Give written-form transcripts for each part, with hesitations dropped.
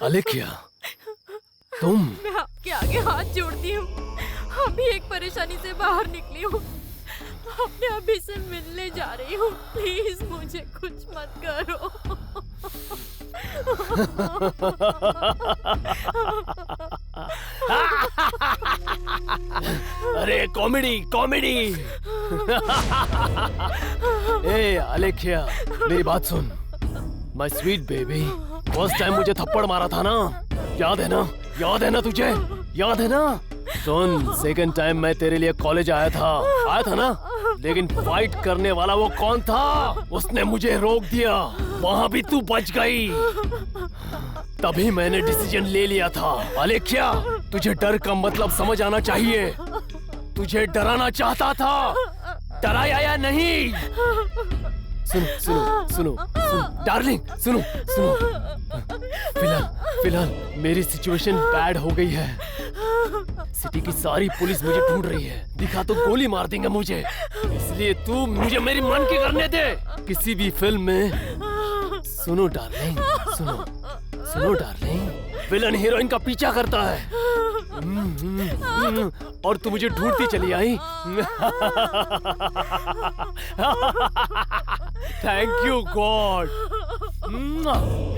अलेख्या, तुम। मैं आपके आगे हाथ जोड़ती हूँ। अभी एक परेशानी से बाहर निकली हूँ। अपने अभी से मिलने जा रही हूँ। प्लीज मुझे कुछ मत करो। अरे कॉमेडी कॉमेडी। ए अलेख्या, मेरी बात सुन। My sweet baby, first time मुझे थप्पड़ मारा था ना, याद है ना? याद है ना तुझे? याद है ना? सुन, सेकंड टाइम मैं तेरे लिए कॉलेज आया था ना, लेकिन फाइट करने वाला वो कौन था? उसने मुझे रोक दिया। वहाँ भी तू बच गई। तभी मैंने डिसीजन ले लिया था। अलेख्या, तुझे डर का मतलब समझ आना चाहिए। तुझे डराना चाहता था, डराया या नहीं? सुनो सुनो सुनो सुनो डार्लिंग, सुनो सुनो। फिलहाल मेरी सिचुएशन बैड हो गई है। सिटी की सारी पुलिस मुझे ढूंढ रही है। दिखा तो गोली मार देंगे मुझे। इसलिए तू मुझे मेरी मन की करने दे। किसी भी फिल्म में सुनो डार्लिंग, सुनो डार्लिंग, विलन हीरोइन का पीछा करता है और तू मुझे ढूंढती चली आई। Thank you God,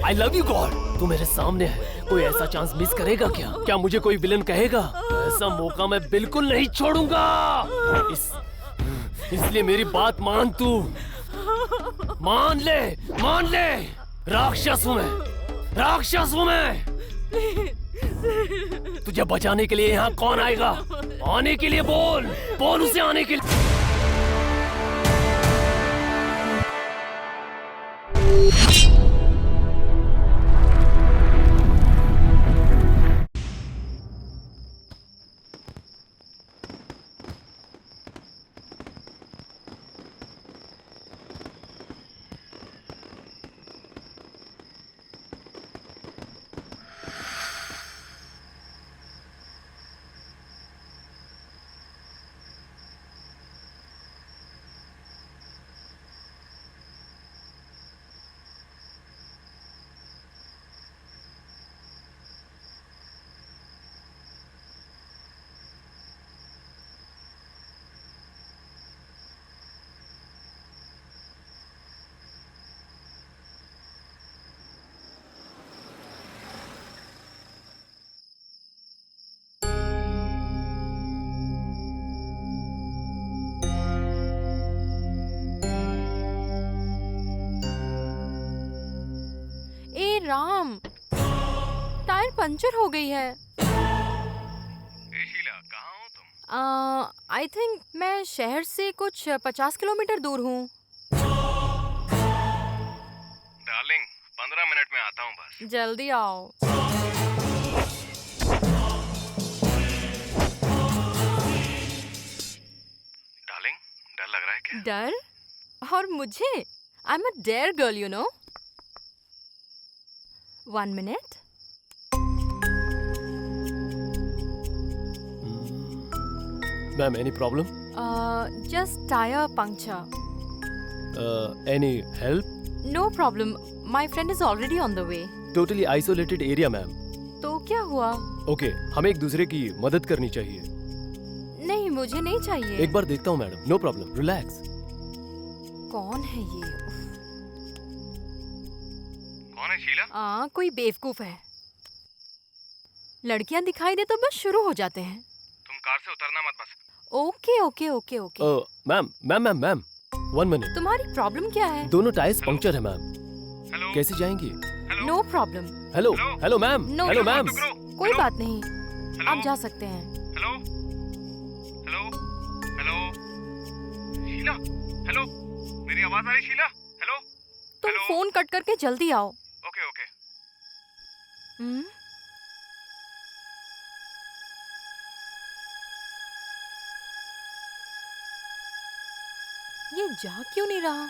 I love you God. तू मेरे सामने है, कोई ऐसा चांस मिस करेगा क्या? क्या मुझे कोई विलन कहेगा? ऐसा मौका मैं बिल्कुल नहीं छोड़ूंगा। इसलिए मेरी बात मान, तू मान ले। राक्षस हूँ मैं। तुझे बचाने के लिए यहाँ कौन आएगा? आने के लिए बोल उसे आने के लिए। राम, टायर पंचर हो गई है। शीला, कहाँ हो तुम? आई थिंक मैं शहर से कुछ 50 किलोमीटर दूर हूँ। डार्लिंग, 15 मिनट में आता हूँ बस। जल्दी आओ। डार्लिंग, डर लग रहा है क्या? डर? और मुझे? I am a dare girl, you know. 1 minute. Ma'am, any problem? Just tire puncture. Any help? No problem. My friend is already on the way. Totally isolated area, ma'am. तो क्या हुआ? Okay, हमें एक दूसरे की मदद करनी चाहिए। नहीं, मुझे नहीं चाहिए। एक बार देखता हूँ मैडम। No problem. Relax. कौन है ये? कौन है शीला? कोई बेवकूफ है। लड़कियां दिखाई दे तो बस शुरू हो जाते हैं। तुम कार से उतरना मत बस। ओके। Ma'am, 1 minute. तुम्हारी प्रॉब्लम क्या है? दोनों टायर्स पंक्चर है मैम। हेलो। कैसे जाएंगी? No problem. Hello ma'am. No, hello ma'am. कोई बात नहीं, आप जा सकते हैं। हेलो। शीला, हेलो, मेरी आवाज आ रही शीला? हेलो। तुम फोन कट करके जल्दी आओ। ओके। ये जा क्यों नहीं रहा?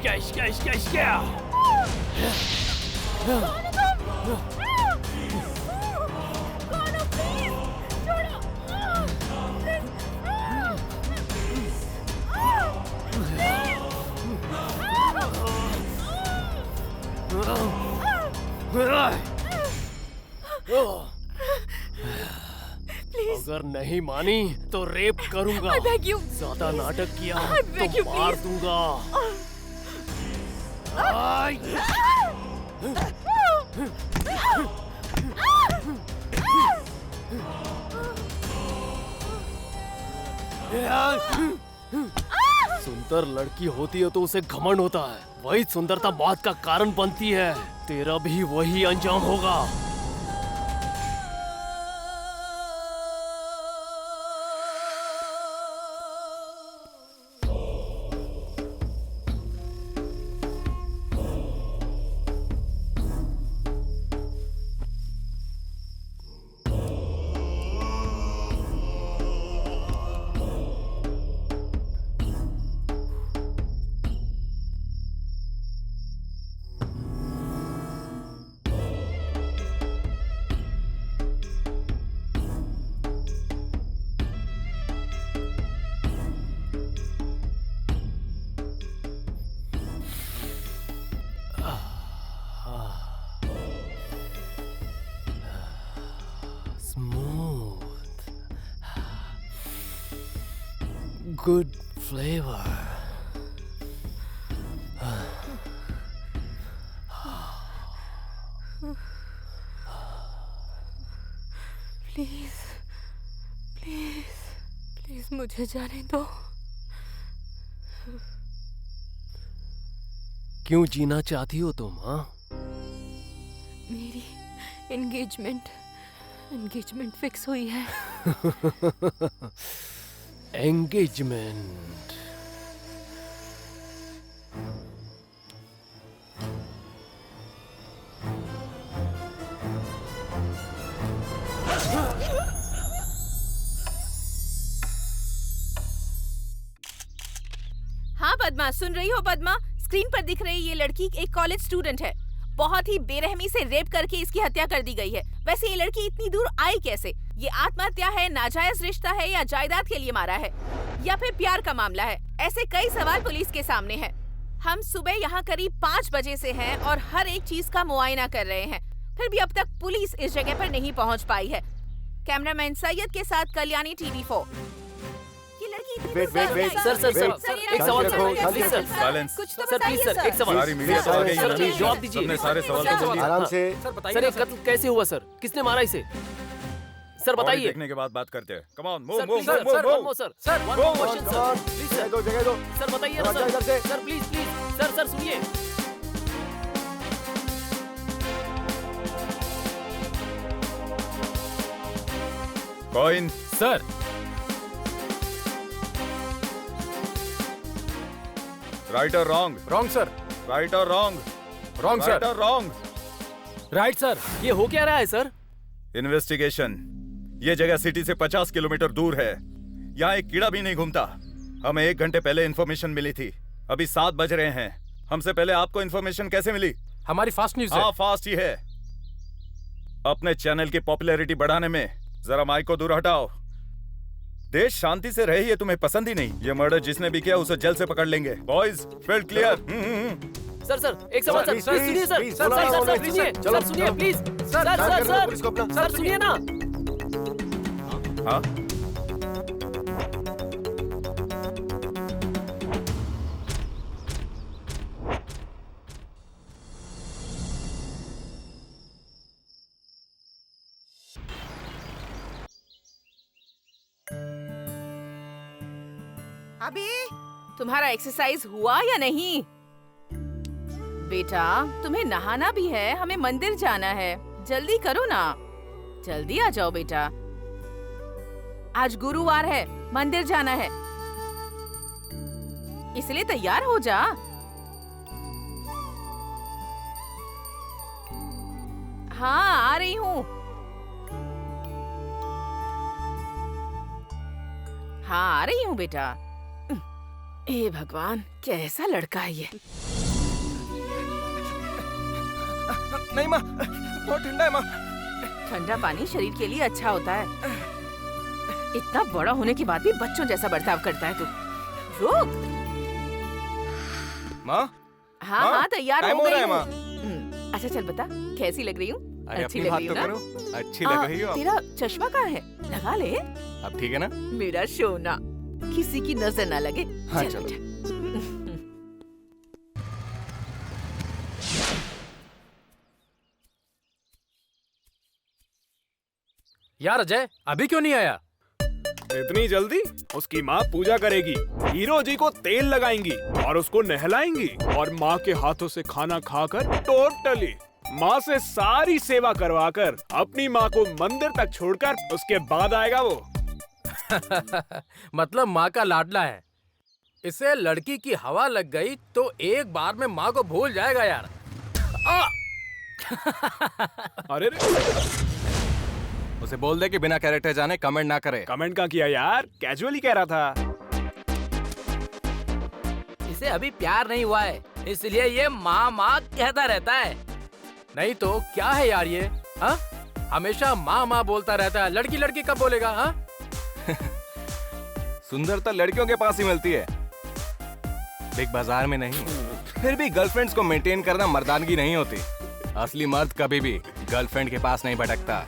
इश्क इश्क इश्क इश्क। अगर नहीं मानी तो रेप करूंगा। I beg you. ज्यादा नाटक किया I beg you, तो मार please. दूंगा। आई! सुंदर लड़की होती है तो उसे घमंड होता है, वही सुंदरता मौत का कारण बनती है। तेरा भी वही अंजाम होगा। Smooth. Good flavor. Please please please मुझे जाने दो। क्यों जीना चाहती हो तुम? हाँ, मेरी एंगेजमेंट फिक्स हुई है। एंगेजमेंट। हाँ पद्मा, सुन रही हो पद्मा? स्क्रीन पर दिख रही ये लड़की एक कॉलेज स्टूडेंट है। बहुत ही बेरहमी से रेप करके इसकी हत्या कर दी गई है। वैसे ये लड़की इतनी दूर आई कैसे? ये आत्महत्या है, नाजायज रिश्ता है, या जायदाद के लिए मारा है, या फिर प्यार का मामला है? ऐसे कई सवाल पुलिस के सामने हैं। हम सुबह यहाँ करीब 5 बजे से हैं और हर एक चीज का मुआयना कर रहे हैं, फिर भी अब तक पुलिस इस जगह पर नहीं पहुँच पाई है। कैमरामैन सैयद के साथ कल्याणी TV4। वेट सर एक सवाल सर, प्लीज सर। साइलेंस। कुछ तो सर प्लीज बताइए सर, एक सवाल। सारी मीडिया तो आ गई सर है। प्लीज जवाब दीजिए। सबने सारे सवाल तो बोल दिए। आराम से। सर ये कत्ल कैसे हुआ सर? किसने मारा इसे? सर बॉडी बताइए। देखने के बाद बात करते हैं। Come on, move sir move please sir, move one more, sir one more question, sir please जगह सर। दो, जगह दो। सर बताइए ना थोड़ा इधर से। सर प्लीज सर सुनिए। कॉइन। सर राइट और रॉन्ग? Wrong sir. राइट और रॉन्ग? Wrong right sir. और रॉन्ग? Right sir. ये हो क्या रहा है सर? इन्वेस्टिगेशन। ये जगह सिटी से 50 किलोमीटर दूर है। यहाँ एक कीड़ा भी नहीं घूमता। हमें 1 घंटे पहले इन्फॉर्मेशन मिली थी। अभी 7 बज रहे हैं। हमसे पहले आपको इन्फॉर्मेशन कैसे मिली? हमारी फास्ट न्यूज हाँ, फास्ट ही है। अपने चैनल की पॉपुलैरिटी बढ़ाने में जरा माइक को दूर हटाओ। देश शांति से रहे ये तुम्हें पसंद ही नहीं। ये मर्डर जिसने भी किया उसे जल्द से पकड़ लेंगे। Boys, field clear. सर एक सवाल सर, प्लीज, प्लीज सुनिए सर। प्लीज, सर सुनिए, चलो, सर सुनिए चलो। प्लीज। सर पुलिस को अपना। सर सुनिए ना। हाँ, अभी तुम्हारा एक्सरसाइज हुआ या नहीं? बेटा तुम्हें नहाना भी है, हमें मंदिर जाना है। जल्दी करो ना, जल्दी आ जाओ बेटा। आज गुरुवार है, मंदिर जाना है, इसलिए तैयार हो जा। हाँ आ रही हूँ। हाँ आ रही हूँ बेटा। हे भगवान, कैसा लड़का है ये। नहीं माँ, बहुत ठंडा है माँ। ठंडा पानी शरीर के लिए अच्छा होता है। इतना बड़ा होने के बाद भी बच्चों जैसा बर्ताव करता है तू। रुक। माँ हाँ हाँ, हाँ तैयार टाइम हो हो गई रहा है, हूँ। माँ। अच्छा चल बता कैसी लग रही हूँ? अरे अच्छी अपनी लग बात रही तो हूँ ना? करो, अच्छी लग रही हो आप। तेरा चश्मा कहाँ है? लगा ले। अब ठीक है ना? मेरा सोना, किसी की नजर ना लगे। हाँ, चल चलो। बेटा। यार अजय अभी क्यों नहीं आया? इतनी जल्दी? उसकी माँ पूजा करेगी, हीरो जी को तेल लगाएंगी और उसको नहलाएंगी और माँ के हाथों से खाना खाकर टोटली माँ से सारी सेवा करवाकर अपनी माँ को मंदिर तक छोड़कर उसके बाद आएगा वो। मतलब माँ का लाडला है। इसे लड़की की हवा लग गई तो एक बार में माँ को भूल जाएगा यार। अरे उसे बोल दे कि बिना कैरेक्टर जाने कमेंट ना करे। कमेंट का किया यार, कैजुअली कह रहा था। इसे अभी प्यार नहीं हुआ है इसलिए ये माँ माँ कहता रहता है। नहीं तो क्या है यार ये? हाँ हमेशा माँ माँ बोलता रहता है, लड़की लड़की कब बोलेगा? हाँ सुंदरता लड़कियों के पास ही मिलती है, बिग बाजार में नहीं। फिर भी गर्लफ्रेंड्स को मेंटेन करना मर्दानगी नहीं होती। असली मर्द कभी भी गर्लफ्रेंड के पास नहीं भटकता।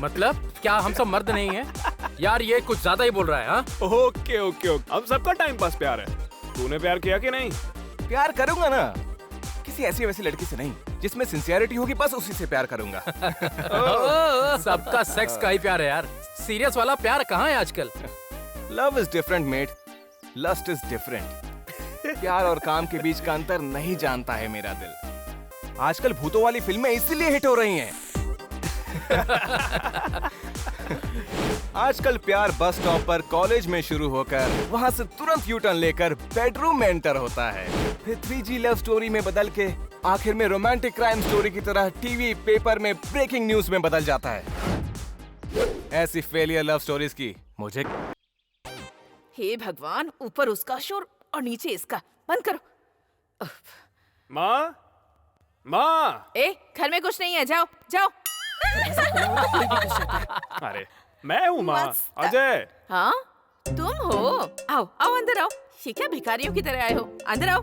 मतलब क्या हम सब मर्द नहीं हैं? यार ये कुछ ज्यादा ही बोल रहा है। हाँ ओके ओके ओके, हम सबका टाइम पास प्यार है। तूने प्यार किया कि नहीं? प्यार करूंगा ना, किसी ऐसी वैसी लड़की से नहीं, जिसमें सिंसियरिटी होगी, बस उसी से प्यार करूंगा। सबका सेक्स का ही प्यार है यार, सीरियस वाला प्यार कहाँ है आजकल? Love is different mate, lust is different. प्यार और काम के बीच का अंतर नहीं जानता है मेरा दिल। आजकल भूतों वाली फिल्में इसीलिए हिट हो रही हैं। आजकल प्यार बस स्टॉप पर, कॉलेज में शुरू होकर वहां से तुरंत यू टर्न लेकर बेडरूम में एंटर होता है, फिर 3G लव स्टोरी में बदल के आखिर में रोमांटिक क्राइम स्टोरी की तरह टीवी पेपर में ब्रेकिंग न्यूज में बदल जाता है। ऐसी फेलियर लव स्टोरीज की मुझे। हे भगवान, ऊपर उसका शोर और नीचे इसका। बंद करो। माँ माँ, ए, घर में कुछ नहीं है, जाओ जाओ। अरे मैं हूँ माँ, अजय। हाँ तुम हो? आओ आओ अंदर आओ। ये क्या भिखारियों की तरह आए हो? अंदर आओ।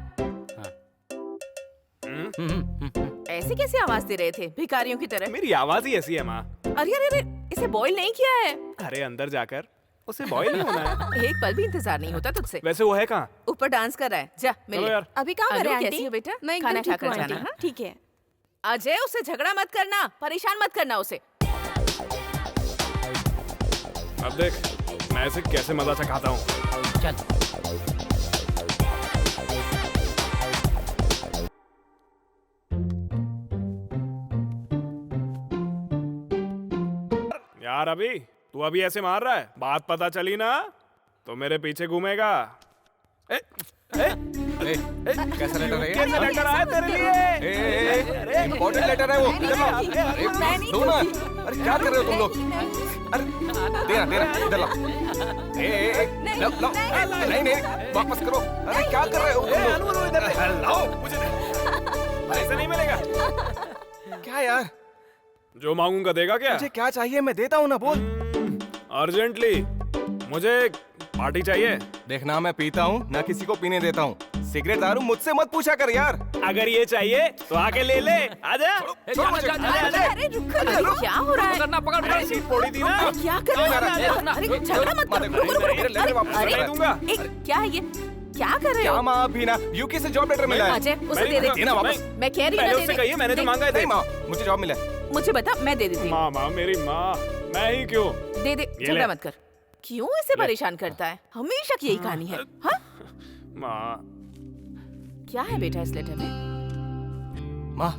ऐसे कैसे आवाज दे रहे थे भिखारियों की तरह? मेरी आवाज ही ऐसी है माँ। अरे अरे अरे, इसे बॉईल नहीं किया है? अरे अंदर जाकर उसे बॉयल नहीं होना है। एक पल भी इंतजार नहीं होता तुझसे। वैसे वो है कहाँ? ऊपर डांस कर रहा है, जा मिल चलो ले। यार। अभी कहाँ अनु, करे कैसी आंटी? हो बेटा? मैं एकदम खाना ठीक खाकर हूँ, जाना, आंटी। हाँ? ठीक है। अजय, उससे झगड़ा मत करना, परेशान मत करना उसे। अब देख मैं इसे कैसे मजा चखाता हूँ। यार अभी तू अभी ऐसे मार रहा है, बात पता चली ना तो मेरे पीछे घूमेगा। ए, ए, कैसा लेटर है ये? कैसा लेटर आया तेरे लिए? इम्पोर्टेंट लेटर है वो। इधर लाओ। अरे दो ना। अरे क्या कर रहे हो तुम लोग? अरे दे ना इधर लाओ। लाओ। नहीं नहीं, वापस करो। अरे क्या कर रहे हो तुम लोग? इधर लाओ, मुझे ऐसे नहीं मिलेगा। क्या यार? जो मांगूंगा देगा क्या? मुझे क्या चाहिए मैं देता हूँ ना, बोल। अर्जेंटली मुझे पार्टी चाहिए। देखना मैं पीता हूँ ना किसी को पीने देता हूँ। सिगरेट दारू मुझसे मत पूछा कर यार। अगर ये चाहिए तो आके ले ले, आजा। छोड़ मुझे। अरे रुको, क्या हो रहा है? अरे सीट फोड़ी थी ना। क्या कर रहे हो? अरे झगड़ा मत करो, रुको रुको। मेरे लेटर वापस अरे कर दूंगा। क्या है ये? क्या कर रहे क्या हो? माँ अभी ना यूके से जॉब लेटर मिला है। अजय, उसे दे दे। देना वापस। मैं कह रही हूँ पहले ना, उससे दे कहिए मैंने जो मांगा है नहीं दे। माँ, मुझे जॉब मिला है। मुझे बता, मैं दे देती हूँ। माँ माँ मेरी माँ, मैं ही क्यों? दे दे, ये झगड़ा ले। मत कर। क्यों इसे परेशान करता है? हमेशा की यही कहानी है। हाँ? माँ क्या है बेटा इस लेटर में? माँ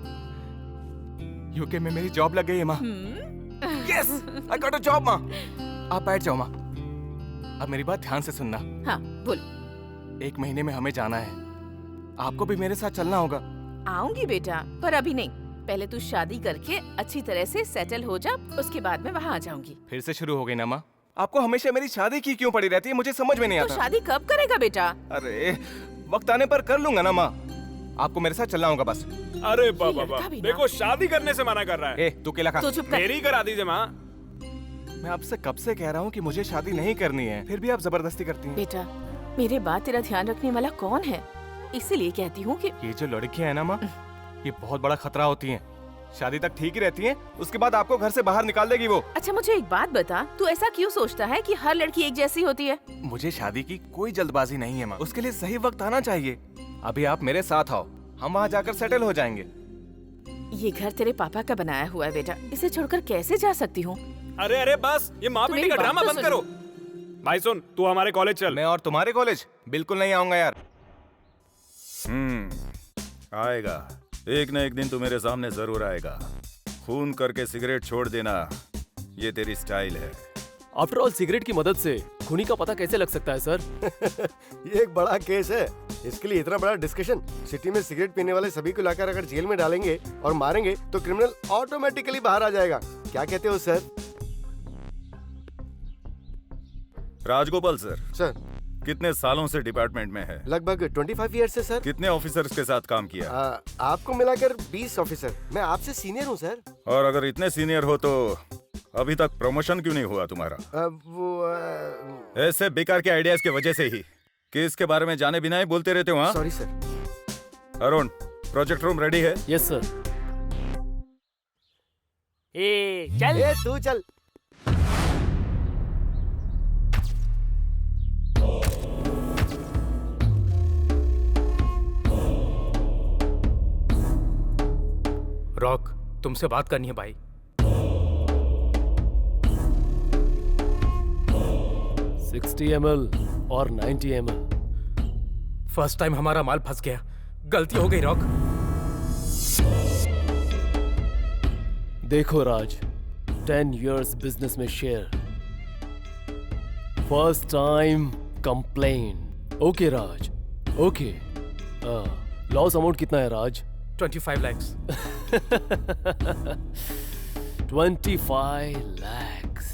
यूके में मेरी जॉब लग गई है माँ। Yes, I got a job माँ। आप बैठ जाओ माँ। अब मेरी बात ध्यान से सुनना। हाँ बोल। 1 महीने में हमें जाना है, आपको भी मेरे साथ चलना होगा। आऊंगी बेटा, पर अभी नहीं। पहले तू शादी करके अच्छी तरह से सेटल हो जा, उसके बाद में वहाँ आ जाऊंगी। फिर से शुरू हो गई ना माँ? आपको हमेशा मेरी शादी की क्यों पड़ी रहती है, मुझे समझ में नहीं तो आता। शादी कब करेगा बेटा? अरे वक्त आने पर कर लूंगा ना माँ। आपको मेरे साथ चलना होगा बस। अरे बाबा लड़का बाबा भी ना। देखो शादी करने से मना कर रहा है। ए तू केला खा। तो चुप कर। मेरी करा दीजिए माँ। मैं आपसे कब से कह रहा हूँ कि मुझे शादी नहीं करनी है, फिर भी आप जबरदस्ती करती हैं। बेटा, मेरे बाद तेरा ध्यान रखने वाला कौन है? इसीलिए कहती हूँ कि ये जो लड़कियां हैं ना माँ, ये बहुत बड़ा खतरा होती हैं। शादी तक ठीक ही रहती हैं, उसके बाद आपको घर से बाहर निकाल देगी वो। अच्छा मुझे एक बात बता, तू ऐसा क्यों सोचता है कि हर लड़की एक जैसी होती है? मुझे शादी की कोई जल्दबाजी नहीं है माँ, उसके लिए सही वक्त आना चाहिए। अभी आप मेरे साथ आओ, हम वहाँ जाकर सेटल हो जाएंगे। ये घर तेरे पापा का बनाया हुआ है बेटा, इसे छोड़कर कैसे जा सकती हूँ? अरे अरे बस ये माँ तू बेटी मेरी का बात ड्रामा तो बंद सुन। करो। भाई सुन, तू हमारे कॉलेज चल। मैं और तुम्हारे कॉलेज बिल्कुल नहीं आऊंगा यार। आएगा, एक न एक दिन तू मेरे सामने जरूर आएगा। खून करके सिगरेट छोड़ देना, ये तेरी स्टाइल है। आफ्टर ऑल सिगरेट की मदद से खूनी का पता कैसे लग सकता है सर? ये एक बड़ा केस है, इसके लिए इतना बड़ा डिस्कशन। सिटी में सिगरेट पीने वाले सभी को लाकर अगर जेल में डालेंगे और मारेंगे तो क्रिमिनल ऑटोमेटिकली बाहर आ जाएगा। क्या कहते हो सर? राजगोपाल सर, सर कितने सालों से डिपार्टमेंट में है? लगभग 25 ईयर से सर। कितने ऑफिसर्स के साथ काम किया? आपको मिलाकर 20 ऑफिसर। मैं आपसे सीनियर हूँ सर। और अगर इतने सीनियर हो तो अभी तक प्रमोशन क्यों नहीं हुआ तुम्हारा? ऐसे बेकार के आइडियाज की वजह से ही केस के बारे में जाने बिना ही बोलते रहते हो। हाँ sorry sir. Arun, project room ready है? Yes sir. चल तू चल। रॉक, तुमसे बात करनी है भाई। 60 ml और 90 ml। फर्स्ट टाइम हमारा माल फंस गया, गलती हो गई रॉक। देखो राज, 10 years बिजनेस में share, first time complain. Okay Raj, okay. Loss amount कितना है राज? 25 lakhs। 25 lakhs।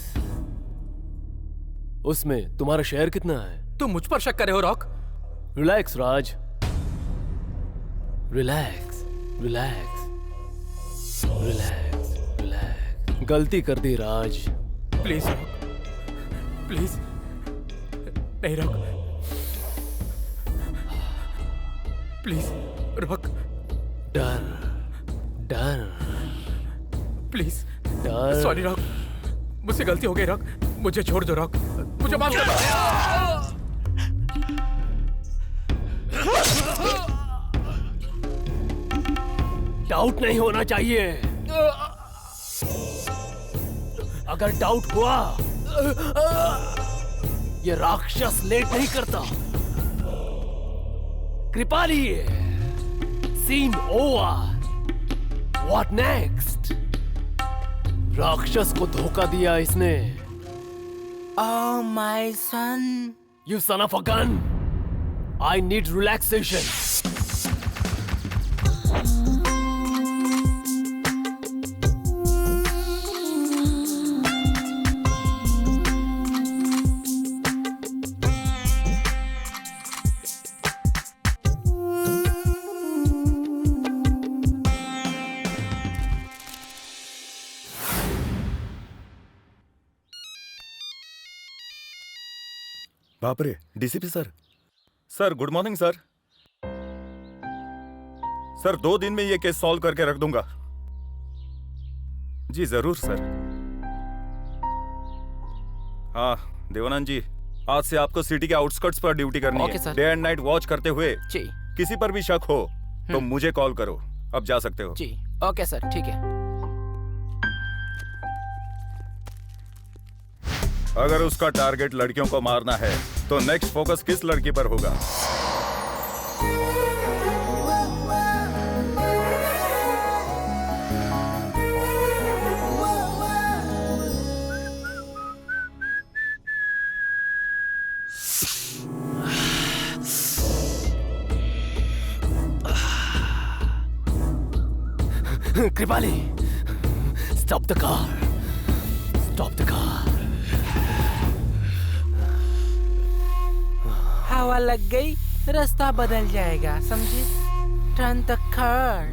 उसमें तुम्हारा शेयर कितना है? तुम मुझ पर शक कर रहे हो रॉक? रिलैक्स राज, रिलैक्स रिलैक्स रिलैक्स रिलैक्स। गलती कर दी राज। प्लीज रॉक, प्लीज नहीं रॉक, प्लीज रॉक, डर डर प्लीज। डर। सॉरी रॉक, मुझसे गलती हो गई रॉक, मुझे छोड़ दो रॉक, मुझे माफ कर दो। डाउट नहीं होना चाहिए। अगर डाउट हुआ, ये राक्षस लेट नहीं करता। Kripali, seen over. What next? राक्षस को धोखा दिया इसने। Oh my son. You son of a gun! I need relaxation. बाप रे, DCP sir. Sir good morning sir. Sir 2 दिन में ये केस सॉल्व करके रख दूंगा। जी जरूर सर। हाँ देवानंद जी, आज से आपको सिटी के आउटस्कर्ट्स पर ड्यूटी करनी ओके, है। Sir. Day and night watch करते हुए जी किसी पर भी शक हो तो मुझे कॉल करो। अब जा सकते हो। जी ओके सर, ठीक है। अगर उसका टारगेट लड़कियों को मारना है तो नेक्स्ट फोकस किस लड़की पर होगा? Kripali, stop the car. Stop the car. हवा लग गई, रास्ता बदल जाएगा, समझे? Turn the car.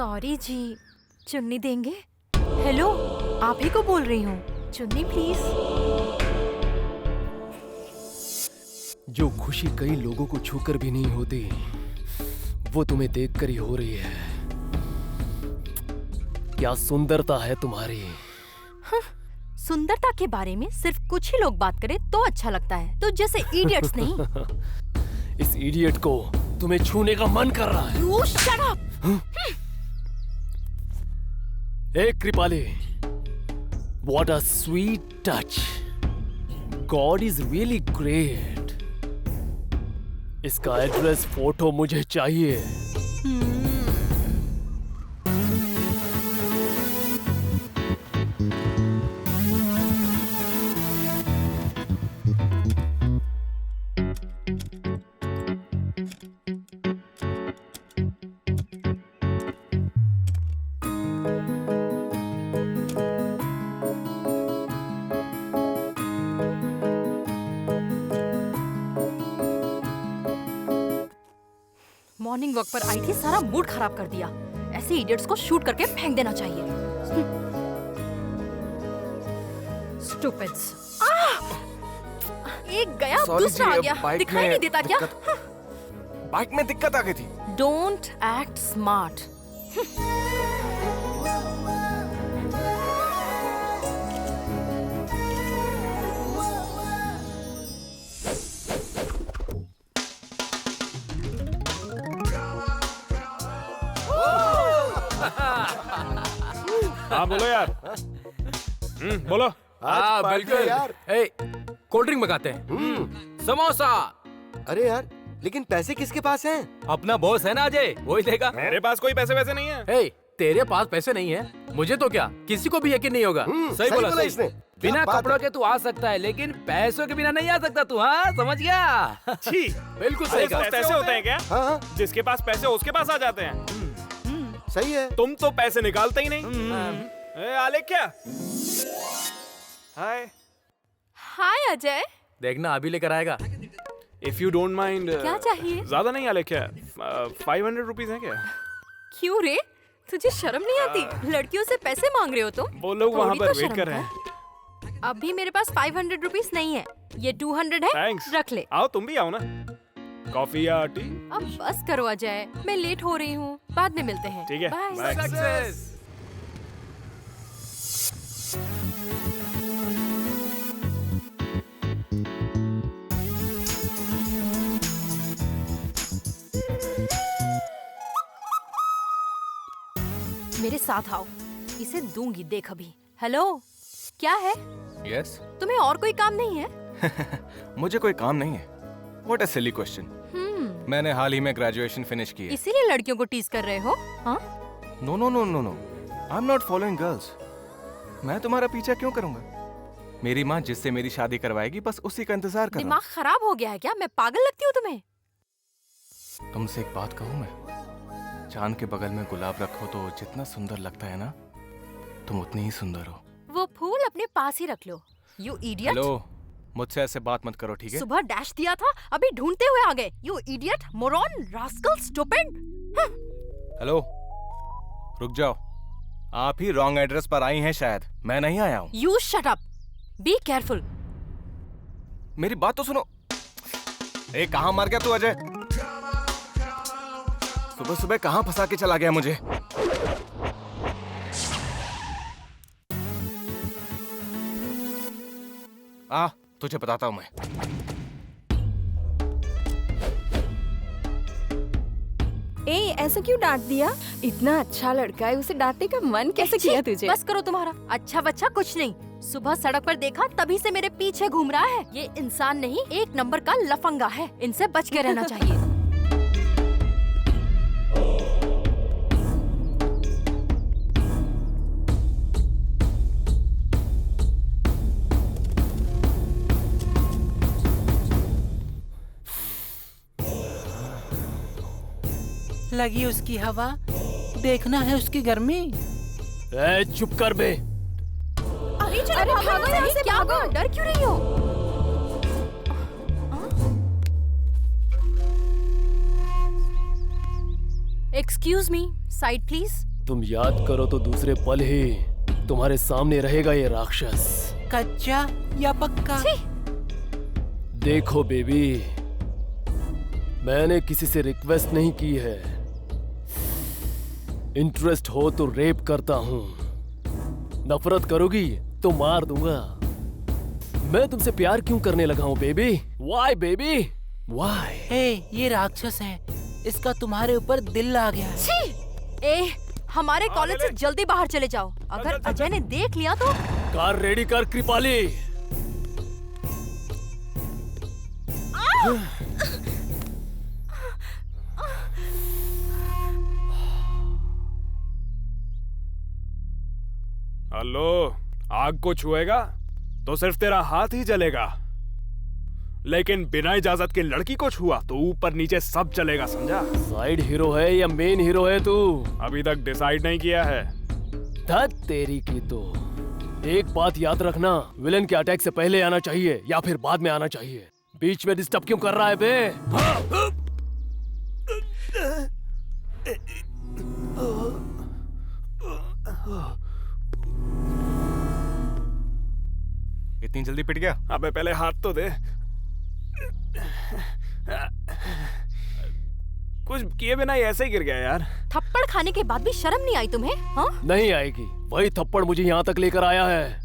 सॉरी जी, चुन्नी देंगे? हेलो, आप ही को बोल रही हूँ, चुन्नी प्लीज। जो खुशी कई लोगों को छूकर भी नहीं होती, वो तुम्हें देखकर ही हो रही है। क्या सुंदरता है तुम्हारी। सुंदरता के बारे में सिर्फ कुछ ही लोग बात करें तो अच्छा लगता है, तो जैसे इडियट्स नहीं। इस इडियट को तुम्हें छूने का मन कर रहा है। You shut up! Hey Kripali, what a sweet touch. God is really great. इसका एड्रेस फोटो मुझे चाहिए। मॉर्निंग वॉक पर आई थी, सारा मूड खराब कर दिया। ऐसे इडियट्स को शूट करके फेंक देना चाहिए। स्टूपिड्स। एक गया, दूसरा आ गया। दिखाई नहीं देता क्या? बाइक में दिक्कत आ गई थी। Don't act smart. हाँ बोलो यार। बोलो। हाँ बिल्कुल यार। कोल्ड ड्रिंक मंगाते हैं। समोसा। अरे यार, लेकिन पैसे किसके पास हैं? अपना बॉस है ना अजय, वही देगा। मेरे पास कोई पैसे वैसे नहीं है। तेरे पास पैसे नहीं है, मुझे तो क्या, किसी को भी यकीन नहीं होगा। सही बोला सही। इसने। बिना क्या बात कपड़ों है? के तू आ सकता है, लेकिन पैसों के बिना नहीं आ सकता तू। हाँ समझ गया। छी, बिल्कुल सही कहा। पैसे होते हैं क्या? हाँ हाँ, जिसके पास पैसे उसके पास आ जाते हैं। सही है। तुम तो पैसे निकालते ही नहीं। आलेख्या। हाय। हाय अजय। देखना अभी लेकर आएगा। If you don't mind. क्या चाहिए? ज्यादा नहीं आलेख्या, 500 रुपीज है क्या? क्यों रे, तुझे शर्म नहीं आती? लड़कियों से पैसे मांग रहे हो तुम? वो लोग वहाँ थोड़ी पर तो वेट शर्म कर रहे कर। हैं। अभी मेरे पास 500 रुपीस नहीं है, ये 200 है। थैंक्स। रख ले। आओ तुम भी आओ ना। कॉफी या टी? अब बस करो अजय, मैं लेट हो रही हूँ, बाद में मिलते हैं। ठीक है, बाय। बाय। सक्सेस। मेरे साथ आओ, इसे दूंगी, देख अभी। हेलो, क्या है? यस। तुम्हें और कोई काम नहीं है? मुझे कोई काम नहीं है। What a silly question. मैंने हाल ही में ग्रेजुएशन फिनिश की है। इसीलिए लड़कियों को टीज कर रहे हो? हाँ? No no no no no, I am not following girls. मैं तुम्हारा पीछा क्यों करूंगा? मेरी माँ जिससे मेरी शादी करवाएगी, बस उसी का इंतजार कर रहा दिमाग खराब हो गया है क्या? मैं पागल लगती हूँ तुम्हें? हूँ। तुमसे एक बात कहूँ मैं? चांद के बगल में गुलाब रखो तो जितना सुंदर लगता है ना, तुम उतनी ही सुंदर हो। वो फूल अपने पास ही रख लो, यू इडियट। हेलो, मुझसे ऐसे बात मत करो, ठीक है? सुबह डैश दिया था, अभी ढूंढते हुए आ गए। You idiot, moron, rascal, stupid. Hello, रुक जाओ। आप ही रॉन्ग एड्रेस पर आई हैं शायद, मैं नहीं आया हूँ। You shut up, be careful. मेरी बात तो सुनो। कहाँ मार गया तू अजय? सुबह सुबह कहाँ फंसा के चला गया मुझे? तुझे बताता हूँ मैं। ऐसा क्यों डांट दिया? इतना अच्छा लड़का है, उसे डांटने का मन कैसे किया तुझे? बस करो तुम्हारा अच्छा बच्चा कुछ नहीं। सुबह सड़क पर देखा, तभी से मेरे पीछे घूम रहा है। ये इंसान नहीं, एक नंबर का लफंगा है। इनसे बच के रहना चाहिए। लगी उसकी हवा, देखना है उसकी गर्मी। चुप कर बे। अरे भागो यहाँ से, क्या भागो, डर क्यों रही हो? Excuse me, side please. तुम याद करो तो दूसरे पल ही तुम्हारे सामने रहेगा ये राक्षस। कच्चा या पक्का? देखो बेबी, मैंने किसी से रिक्वेस्ट नहीं की है। इंटरेस्ट हो तो रेप करता हूं, नफरत करोगी तो मार दूंगा। मैं तुमसे प्यार क्यों करने लगा हूं baby? Why baby why? Hey, ये राक्षस है, इसका तुम्हारे ऊपर दिल आ गया है। ए, हमारे कॉलेज से जल्दी बाहर चले जाओ। अगर अजय ने देख लिया तो। कार रेडी कर कृपाली। हेलो, आग को छुएगा तो सिर्फ तेरा हाथ ही जलेगा, लेकिन बिना इजाजत के लड़की को छुआ तो ऊपर नीचे सब चलेगा, समझा? साइड हीरो है या मेन हीरो है तू? अभी तक डिसाइड नहीं किया है। धत तेरी की तो। एक बात याद रखना, विलन के अटैक से पहले आना चाहिए या फिर बाद में आना चाहिए। बीच में डिस्टर्ब क्यों कर रहा है बे? इतनी जल्दी पिट गया? अबे पहले हाथ तो दे। कुछ किए बिना ही ऐसे ही गिर गया यार। थप्पड़ खाने के बाद भी शर्म नहीं आई तुम्हें? हाँ? नहीं आएगी, वही थप्पड़ मुझे यहाँ तक लेकर आया है।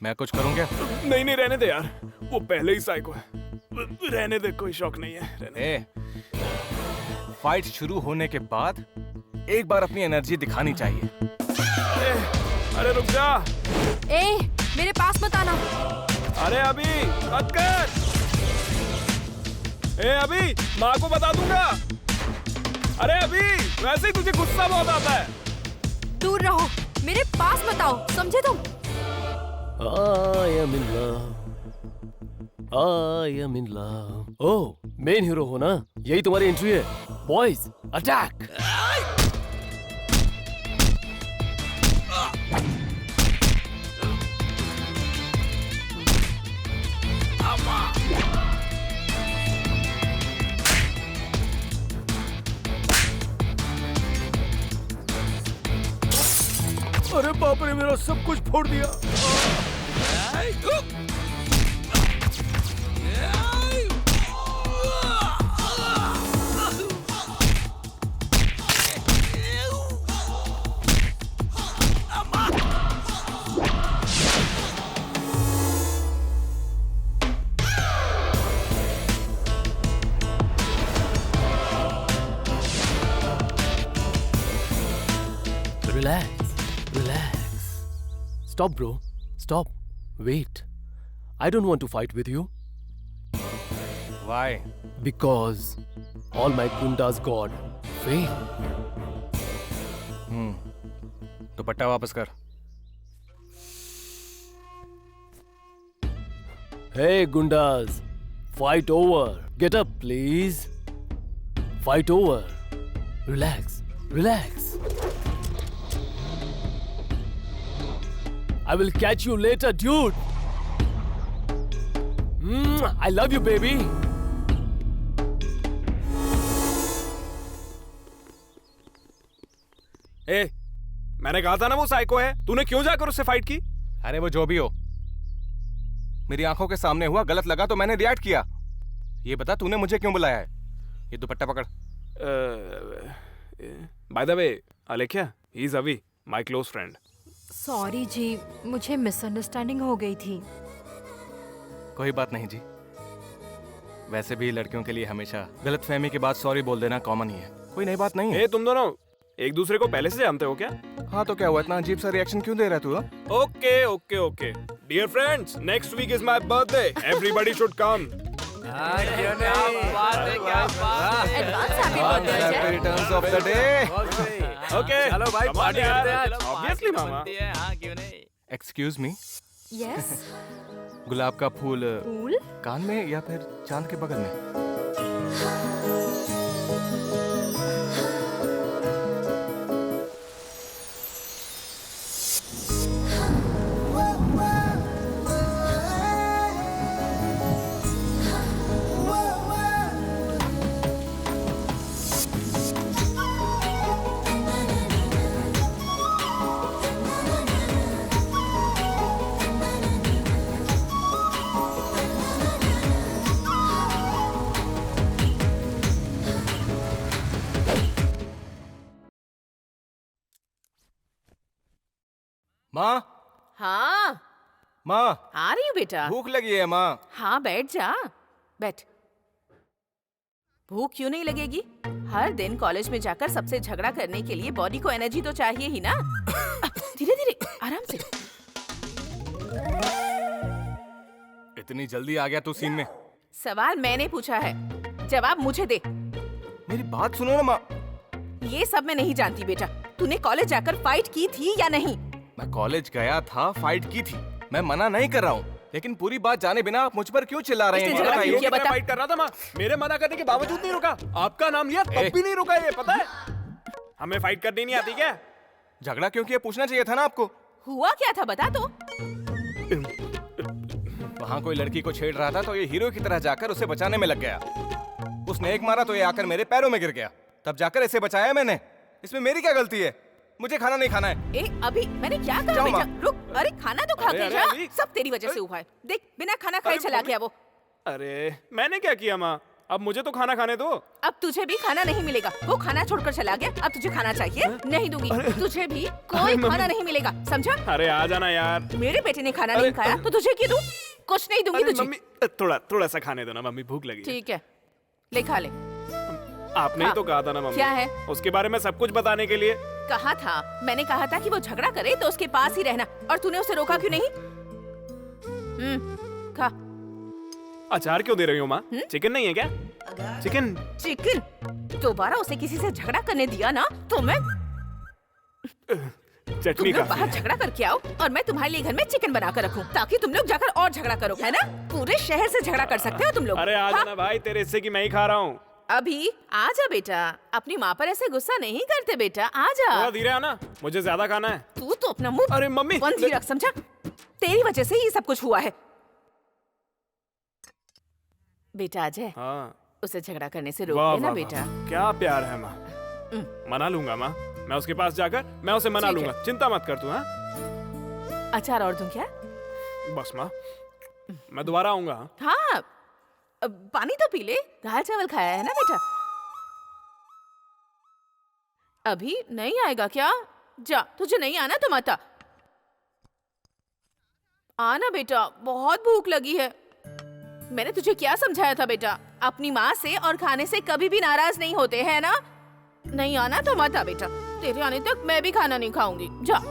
मैं कुछ करूं क्या? नहीं नहीं, रहने दे यार, वो पहले ही साइको है। रहने दे, कोई शौक नहीं है, रहने दे। फाइट शुरू होने के बाद एक बार अपनी एनर्जी दिखानी चाहिए। अरे रुक जा। ए, मेरे पास मत आना। अरे अभी मत कर। अभी माँ को बता दूंगा। अरे अभी, वैसे ही तुझे गुस्सा बहुत आता है। दूर रहो, मेरे पास मत आओ, समझे तुम? I am in love. I am in love. Oh, main hero हो ना? यही तुम्हारी एंट्री है। Boys, attack! अरे बाप रे, मेरा सब कुछ फोड़ दिया। Relax. Stop, bro. Stop. Wait. I don't want to fight with you. Why? Because all my gundas got fail. दुपट्टा वापस कर। Hey, gundas. Fight over. Get up, please. Fight over. Relax. I will catch you later, dude. I love you, baby. मैंने कहा था ना वो psycho है। तूने क्यों जाकर उससे फाइट की? अरे वो जो भी हो, मेरी आंखों के सामने हुआ, गलत लगा तो मैंने रिएक्ट किया। ये बता तूने मुझे क्यों बुलाया है? ये दुपट्टा पकड़। By the way, अलेख्या, he is अवी, माय क्लोज फ्रेंड। सॉरी जी, मुझे मिसअंडरस्टैंडिंग हो गई थी। कोई बात नहीं जी, वैसे भी लड़कियों के लिए हमेशा गलतफहमी के बाद सॉरी बोल देना कॉमन ही है, कोई नई बात नहीं है। तुम दोनों एक दूसरे को पहले से जानते हो क्या? हाँ तो क्या हुआ, इतना अजीब सा रिएक्शन क्यों दे रहा तू? Okay dear friends, next week is my birthday, everybody should come. Advance happy birthday Ajay. Returns of the day. Okay चलो भाई, पार्टी करते हैं आज। ऑब्वियसली मामा। हाँ, क्यों नहीं? Excuse me, yes. गुलाब का फूल फूल? कान में या फिर चांद के बगल में? माँ हाँ माँ, आ रही हूँ बेटा। भूख लगी है माँ। हाँ बैठ जा, बैठ। भूख क्यों नहीं लगेगी? हर दिन कॉलेज में जाकर सबसे झगड़ा करने के लिए बॉडी को एनर्जी तो चाहिए ही ना। धीरे धीरे, आराम से। इतनी जल्दी आ गया तू सीन में। सवाल मैंने पूछा है, जवाब मुझे दे। मेरी बात सुनो ना माँ। ये सब मैं नहीं जानती बेटा। तूने कॉलेज जाकर फाइट की थी या नहीं? मैं कॉलेज गया था, फाइट की थी, मैं मना नहीं कर रहा हूँ, लेकिन पूरी बात जाने बिना आप मुझ पर क्यों चिल्ला रहे इसने हैं? झगड़ा क्यों किया मैं बता। फाइट कर रहा था माँ, मेरे मना करने के बावजूद नहीं रुका। आपका नाम लिया तब भी नहीं रुका, ये पता है? हमें फाइट करनी नहीं आती क्या? झगड़ा क्यों किया पूछना चाहिए था ना आपको। हुआ क्या था बता तो। वहाँ कोई लड़की को छेड़ रहा था तो ये हीरो की तरह जाकर उसे बचाने में लग गया। उसने एक मारा तो ये आकर मेरे पैरों में गिर गया, तब जाकर इसे बचाया मैंने। इसमें मेरी क्या गलती है? मुझे खाना नहीं खाना है। ए अभी मैंने क्या कहा जाओ बेटा? माँ। रुक, अरे खाना तो खा अरे, के अरे, जा। अभी। सब तेरी वजह से हुआ है। देख बिना खाना खाए अरे, चला मम्मी। गया वो। अरे मैंने क्या किया माँ? अब मुझे तो खाना खाने दो। अब तुझे भी खाना नहीं मिलेगा। वो खाना छोड़कर चला गया, अब तुझे खाना चाहिए? नहीं दूंगी। तुझे भी कोई खाना नहीं मिलेगा, समझा? अरे आ जाना यार। मेरे बेटे ने खाना नहीं खाया तो तुझे क्यों दूं? कुछ नहीं दूंगी अरे तुझे। मम्मी, थोड़ा सा खाने दो ना मम्मी, भूख लगी है। ठीक है, ले खा ले। आपने ही तो कहा था ना मम्मी। क्या है? उसके बारे में सब कुछ बताने के लिए। कहा था, मैंने कहा था कि वो झगड़ा करे तो उसके पास ही रहना, और तूने उसे रोका क्यों नहीं? खा। अचार क्यों दे रही हो माँ? चिकन नहीं है क्या? चिकन। चिकन? दोबारा उसे किसी से झगड़ा करने दिया ना तो मैं चटनी तुम लोग काफी बाहर है। झगड़ा करके आओ और मैं तुम्हारे लिए घर में चिकन बना कर रखूं, ताकि तुम लोग जाकर और झगड़ा करो, है ना? पूरे शहर से झगड़ा कर सकते हो तुम लोग। अरे आ हाँ? जाना भाई, तेरे हिस्से की मैं ही खा रहा हूँ। अभी आ जा बेटा, अपनी माँ पर ऐसे गुस्सा नहीं करते बेटा, आ जा। थोड़ा धीरे आना, मुझे ज्यादा खाना है। तू तो अपना मुंह अरे मम्मी। बंद ही रख, समझा? तेरी वजह से ये सब कुछ हुआ है। बेटा अजय, हाँ। उसे झगड़ा करने से वाह, रोक देना वाह, बेटा। वाह। क्या प्यार है माँ। मना लूंगा माँ, मैं उसके पास जाकर मैं उसे मना ठीक लूंगा, चिंता मत कर तू। हाँ अचार और दूं क्या? बस माँ, मैं दोबारा आऊंगा। हाँ, पानी तो पी ले, दाल चावल खाया है ना बेटा। अभी नहीं आएगा क्या? जा, तुझे नहीं आना तो मत आ। आना बेटा, बहुत भूख लगी है। मैंने तुझे क्या समझाया था बेटा? अपनी माँ से और खाने से कभी भी नाराज नहीं होते, है ना? नहीं आना तो मत आ बेटा। तेरे आने तक मैं भी खाना नहीं खाऊंगी। जा।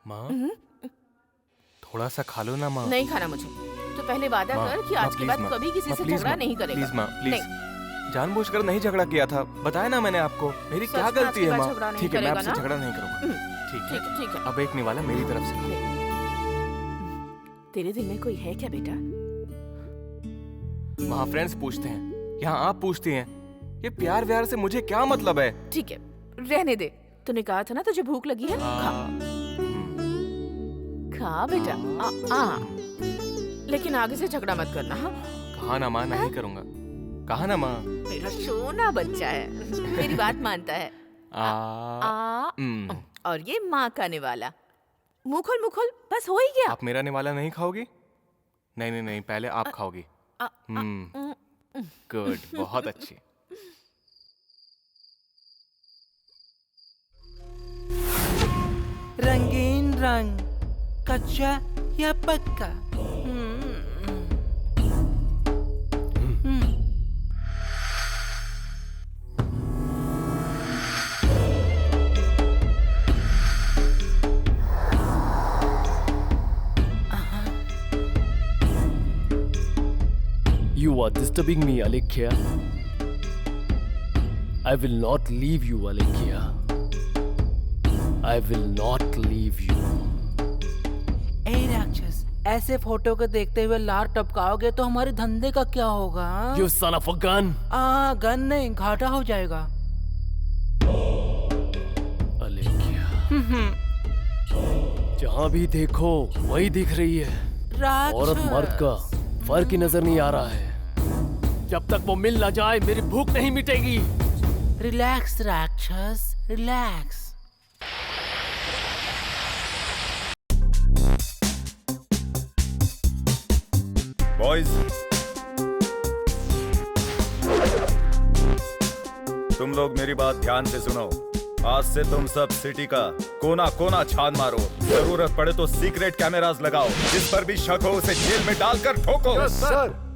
माँ, थोड़ा सा खा लो ना माँ। नहीं खाना मुझे। तो पहले वादा माँ, कर कि माँ, आज के प्लीज बाद माँ, कभी किसी माँ, से प्लीज झगड़ा माँ, नहीं करेगा। प्लीज माँ, प्लीज। नहीं। जानबूझकर नहीं झगड़ा किया था, बताया ना मैंने आपको। मेरी सच क्या में गलती है आपके माँ? बाद झगड़ा नहीं ठीक है, मैं करेगा आपसे ना? झगड़ा नहीं करूँगा। ठीक ठीक है, ठीक है। अब एक निवाला मेरी तरफ से। तेरे दिल में कोई है क्या बेटा? वहाँ फ्रेंड्स पूछते हैं, यहाँ आप पूछती हैं। ये प्यार व्यार से मुझे क्या मतलब है? ठीक है, रहने दे। तूने कहा था ना तुझे भूख लगी है, खा। खा बेटा। लेकिन आगे से झगड़ा मत करना। हाँ, कहा ना माँ, नहीं करूँगा। कहा ना माँ। मेरा सोना बच्चा है, मेरी बात मानता है। और ये माँ का निवाला। मुँह खोल, मुँह खोल, बस हो ही गया। आप मेरा निवाला नहीं खाओगी? नहीं नहीं नहीं, पहले आप खाओगी। गुड, बहुत अच्छी। रंगीन रंग, कच्चा या पक्का? You are disturbing me, Alekhya. I will not leave you, Alekhya. I will not leave you. ए राक्षस, ऐसे फोटो को देखते हुए लार टपकाओगे तो हमारे धंधे का क्या होगा? You son of a gun! Gun नहीं, घाटा हो जाएगा। Alekhya. जहाँ भी देखो वही दिख रही है। औरत मर्द का फर्क ही नजर नहीं आ रहा है। जब तक वो मिल ना जाए मेरी भूख नहीं मिटेगी। रिलैक्स राक्षस, रिलैक्स। बॉयज, तुम लोग मेरी बात ध्यान से सुनो। आज से तुम सब सिटी का कोना कोना छान मारो। जरूरत पड़े तो सीक्रेट कैमरास लगाओ। जिस पर भी शक हो उसे जेल में डालकर ठोको। Sir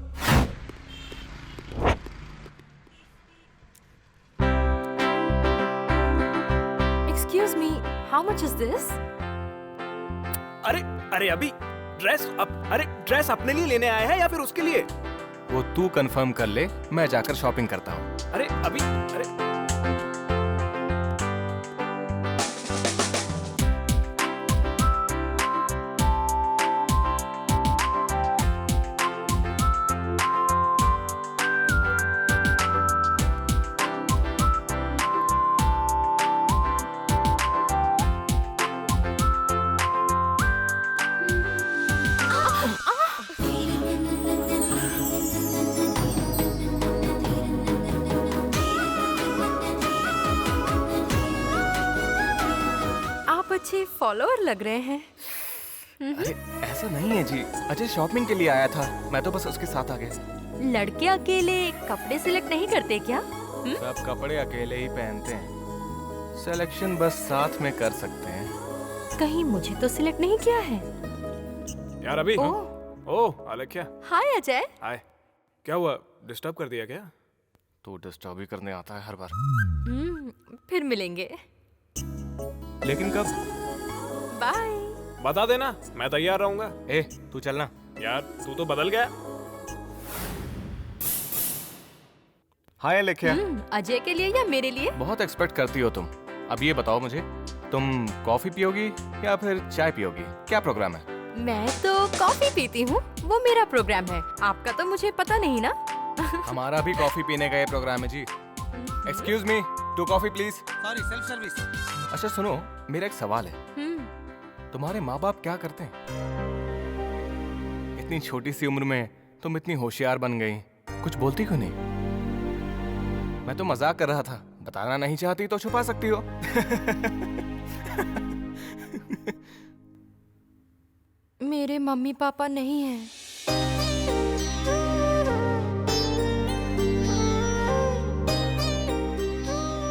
excuse me, how much is this? अरे अरे अभी ड्रेस अपने लिए लेने आया है या फिर उसके लिए? वो तू कंफर्म कर ले, मैं जाकर शॉपिंग करता हूँ। अरे अभी अरे अच्छे फॉलोअर लग रहे हैं। अरे ऐसा नहीं है जी, अजय शॉपिंग के लिए आया था, मैं तो बस उसके साथ आ गया। लड़के अकेले कपड़े सिलेक्ट नहीं करते क्या? सब कपड़े अकेले ही पहनते हैं, सिलेक्शन बस साथ में कर सकते हैं। कहीं मुझे तो सिलेक्ट नहीं किया है। यार अभी ओह अलेख्या। हाय अजय। हाय, क्या हुआ, डिस्टर्ब कर दिया क्या? तो डिस्टर्ब ही करने आता है हर बार। फिर मिलेंगे। लेकिन कब? बाय। बता देना, मैं तैयार रहूंगा। ए तू चलना। यार तू तो बदल गया। हाय अलेख्या। अजय के लिए या मेरे लिए? बहुत एक्सपेक्ट करती हो तुम। अब ये बताओ मुझे, तुम कॉफी पियोगी या फिर चाय पियोगी? क्या प्रोग्राम है? मैं तो कॉफी पीती हूँ, वो मेरा प्रोग्राम है। आपका तो मुझे पता नहीं ना। हमारा भी कॉफी पीने का ये प्रोग्राम है जी। Excuse me, 2 coffee please. Sorry, self service. अच्छा सुनो, मेरा एक सवाल है। तुम्हारे माँ बाप क्या करते हैं? इतनी छोटी सी उम्र में तुम इतनी होशियार बन गई, कुछ बोलती क्यों नहीं? मैं तो मजाक कर रहा था, बताना नहीं चाहती तो छुपा सकती हो। मेरे मम्मी पापा नहीं हैं।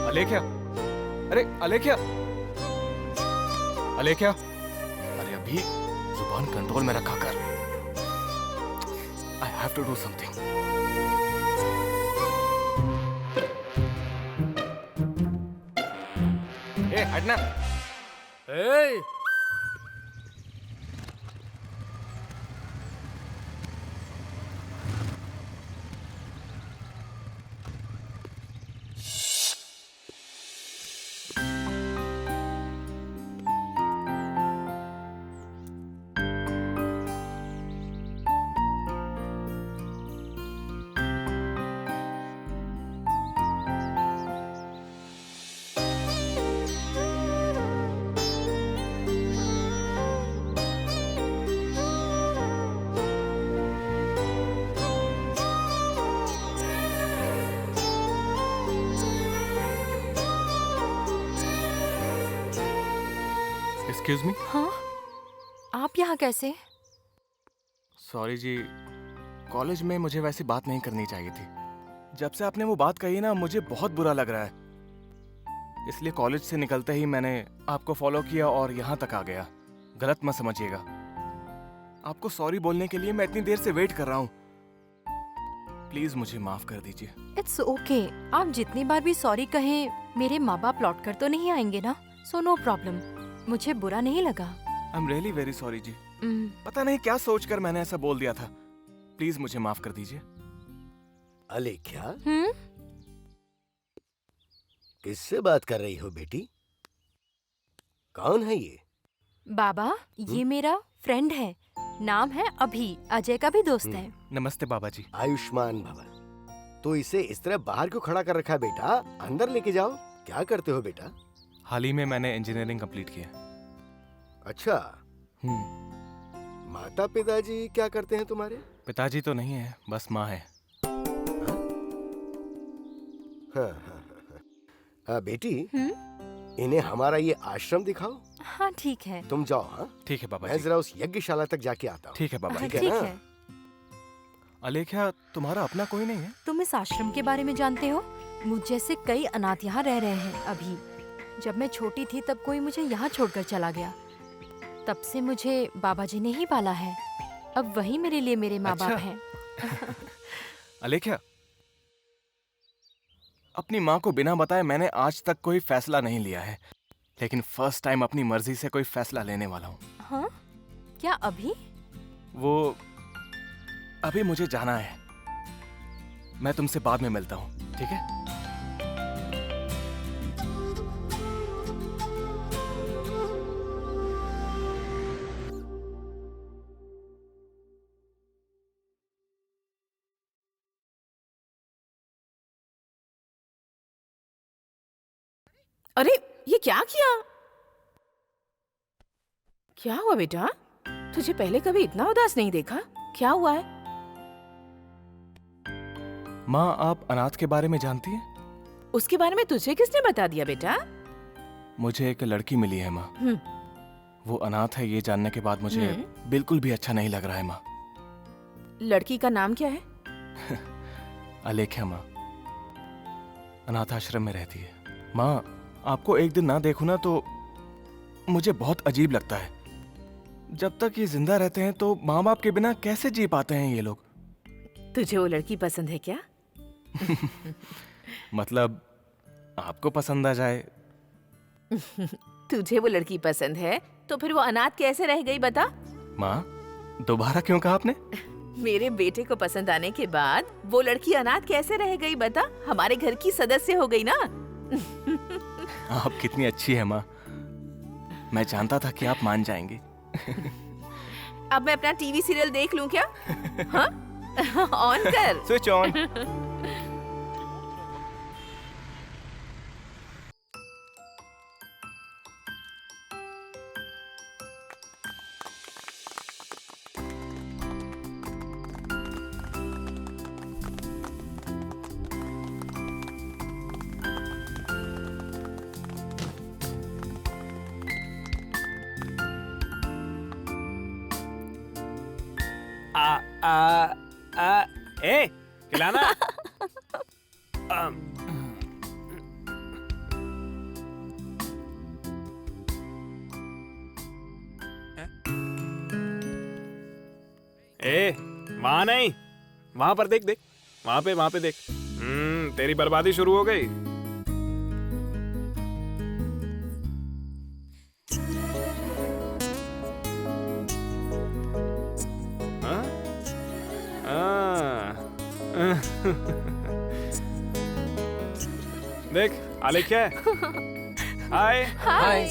अलेख्या, अरे अलेख्या, अलेख्या, अरे अभी जुबान कंट्रोल में रखा कर। I have to do something. ए हटना। ए एक्सक्यूज मी। हाँ, आप यहाँ कैसे? सॉरी जी, कॉलेज में मुझे वैसी बात नहीं करनी चाहिए थी। जब से आपने वो बात कही ना, मुझे बहुत बुरा लग रहा है। इसलिए कॉलेज से निकलते ही मैंने आपको फॉलो किया और यहाँ तक आ गया। गलत मत समझिएगा। आपको सॉरी बोलने के लिए मैं इतनी देर से वेट कर रहा हूँ। प्लीज मुझे माफ कर दीजिए। It's okay. आप जितनी बार भी सॉरी कहें, मेरे माँ बाप लौट कर तो नहीं आएंगे ना, सो नो प्रॉब्लम। मुझे बुरा नहीं लगा। I am really very sorry जी। पता नहीं क्या सोचकर मैंने ऐसा बोल दिया था। प्लीज मुझे माफ कर दीजिए। अलेख्या, किससे बात कर रही हो बेटी? कौन है ये? बाबा, ये मेरा फ्रेंड है, नाम है अभी, अजय का भी दोस्त है। नमस्ते बाबा जी। आयुष्मान भवा। तो इसे इस तरह बाहर क्यों खड़ा कर रखा है बेटा? अंदर लेके जाओ। क्या करते हो बेटा? हाल ही में मैंने इंजीनियरिंग कंप्लीट किया। अच्छा। माता पिताजी क्या करते हैं तुम्हारे? पिताजी तो नहीं है, बस माँ है। हाँ? बेटी, इन्हें हमारा ये आश्रम दिखाओ। हाँ ठीक है। तुम जाओ। हाँ ठीक है बाबा मैं जी। जरा उस यज्ञशाला तक जाके आता हूँ। ठीक है बाबा जी। ठीक है ना? अलेख्या, तुम्हारा अपना कोई नहीं है? तुम इस आश्रम के बारे में जानते हो? मुझ जैसे कई अनाथ यहाँ रह रहे हैं अभी। जब मैं छोटी थी तब कोई मुझे यहाँ छोड़कर चला गया। तब से मुझे बाबा जी ने ही पाला है। अब वही मेरे लिए मेरे माँ बाप हैं। अलेख्या, अपनी माँ को बिना बताए मैंने आज तक कोई फैसला नहीं लिया है, लेकिन फर्स्ट टाइम अपनी मर्जी से कोई फैसला लेने वाला हूँ। हाँ? क्या अभी? वो अभी मुझे जाना है। मैं तुमसे बाद में मिलता हूँ, ठीक है? अरे ये क्या किया? क्या हुआ बेटा? तुझे पहले कभी इतना उदास नहीं देखा। क्या हुआ है? माँ, आप अनाथ के बारे में जानती हैं? उसके बारे में तुझे किसने बता दिया बेटा? मुझे एक लड़की मिली है माँ। वो अनाथ है ये जानने के बाद मुझे बिल्कुल भी अच्छा नहीं लग रहा है माँ। लड़की का नाम क्या है? अलेख्या माँ, अनाथ आश्रम में रहती है। माँ, आपको एक दिन ना देखूं ना तो मुझे बहुत अजीब लगता है। जब तक ये जिंदा रहते हैं तो माँ बाप के बिना कैसे जी पाते हैं ये लोग? तुझे वो लड़की पसंद है क्या? मतलब आपको पसंद आ जाए? तुझे वो लड़की पसंद है तो फिर वो अनाथ कैसे रह गई बता? माँ, दोबारा क्यों कहा आपने? मेरे बेटे को पसंद आने के बाद वो लड़की अनाथ कैसे रह गई बता? हमारे घर की सदस्य हो गई ना। आप कितनी अच्छी है माँ। मैं जानता था कि आप मान जाएंगी। अब मैं अपना टीवी सीरियल देख लूं क्या? हाँ? ऑन कर। Switch on. ए, खिलाना। ए, वहां नहीं, वहां पर देख देख, वहां पे देख। तेरी बर्बादी शुरू हो गई। देख, आलेख्या है। हाय। हाय।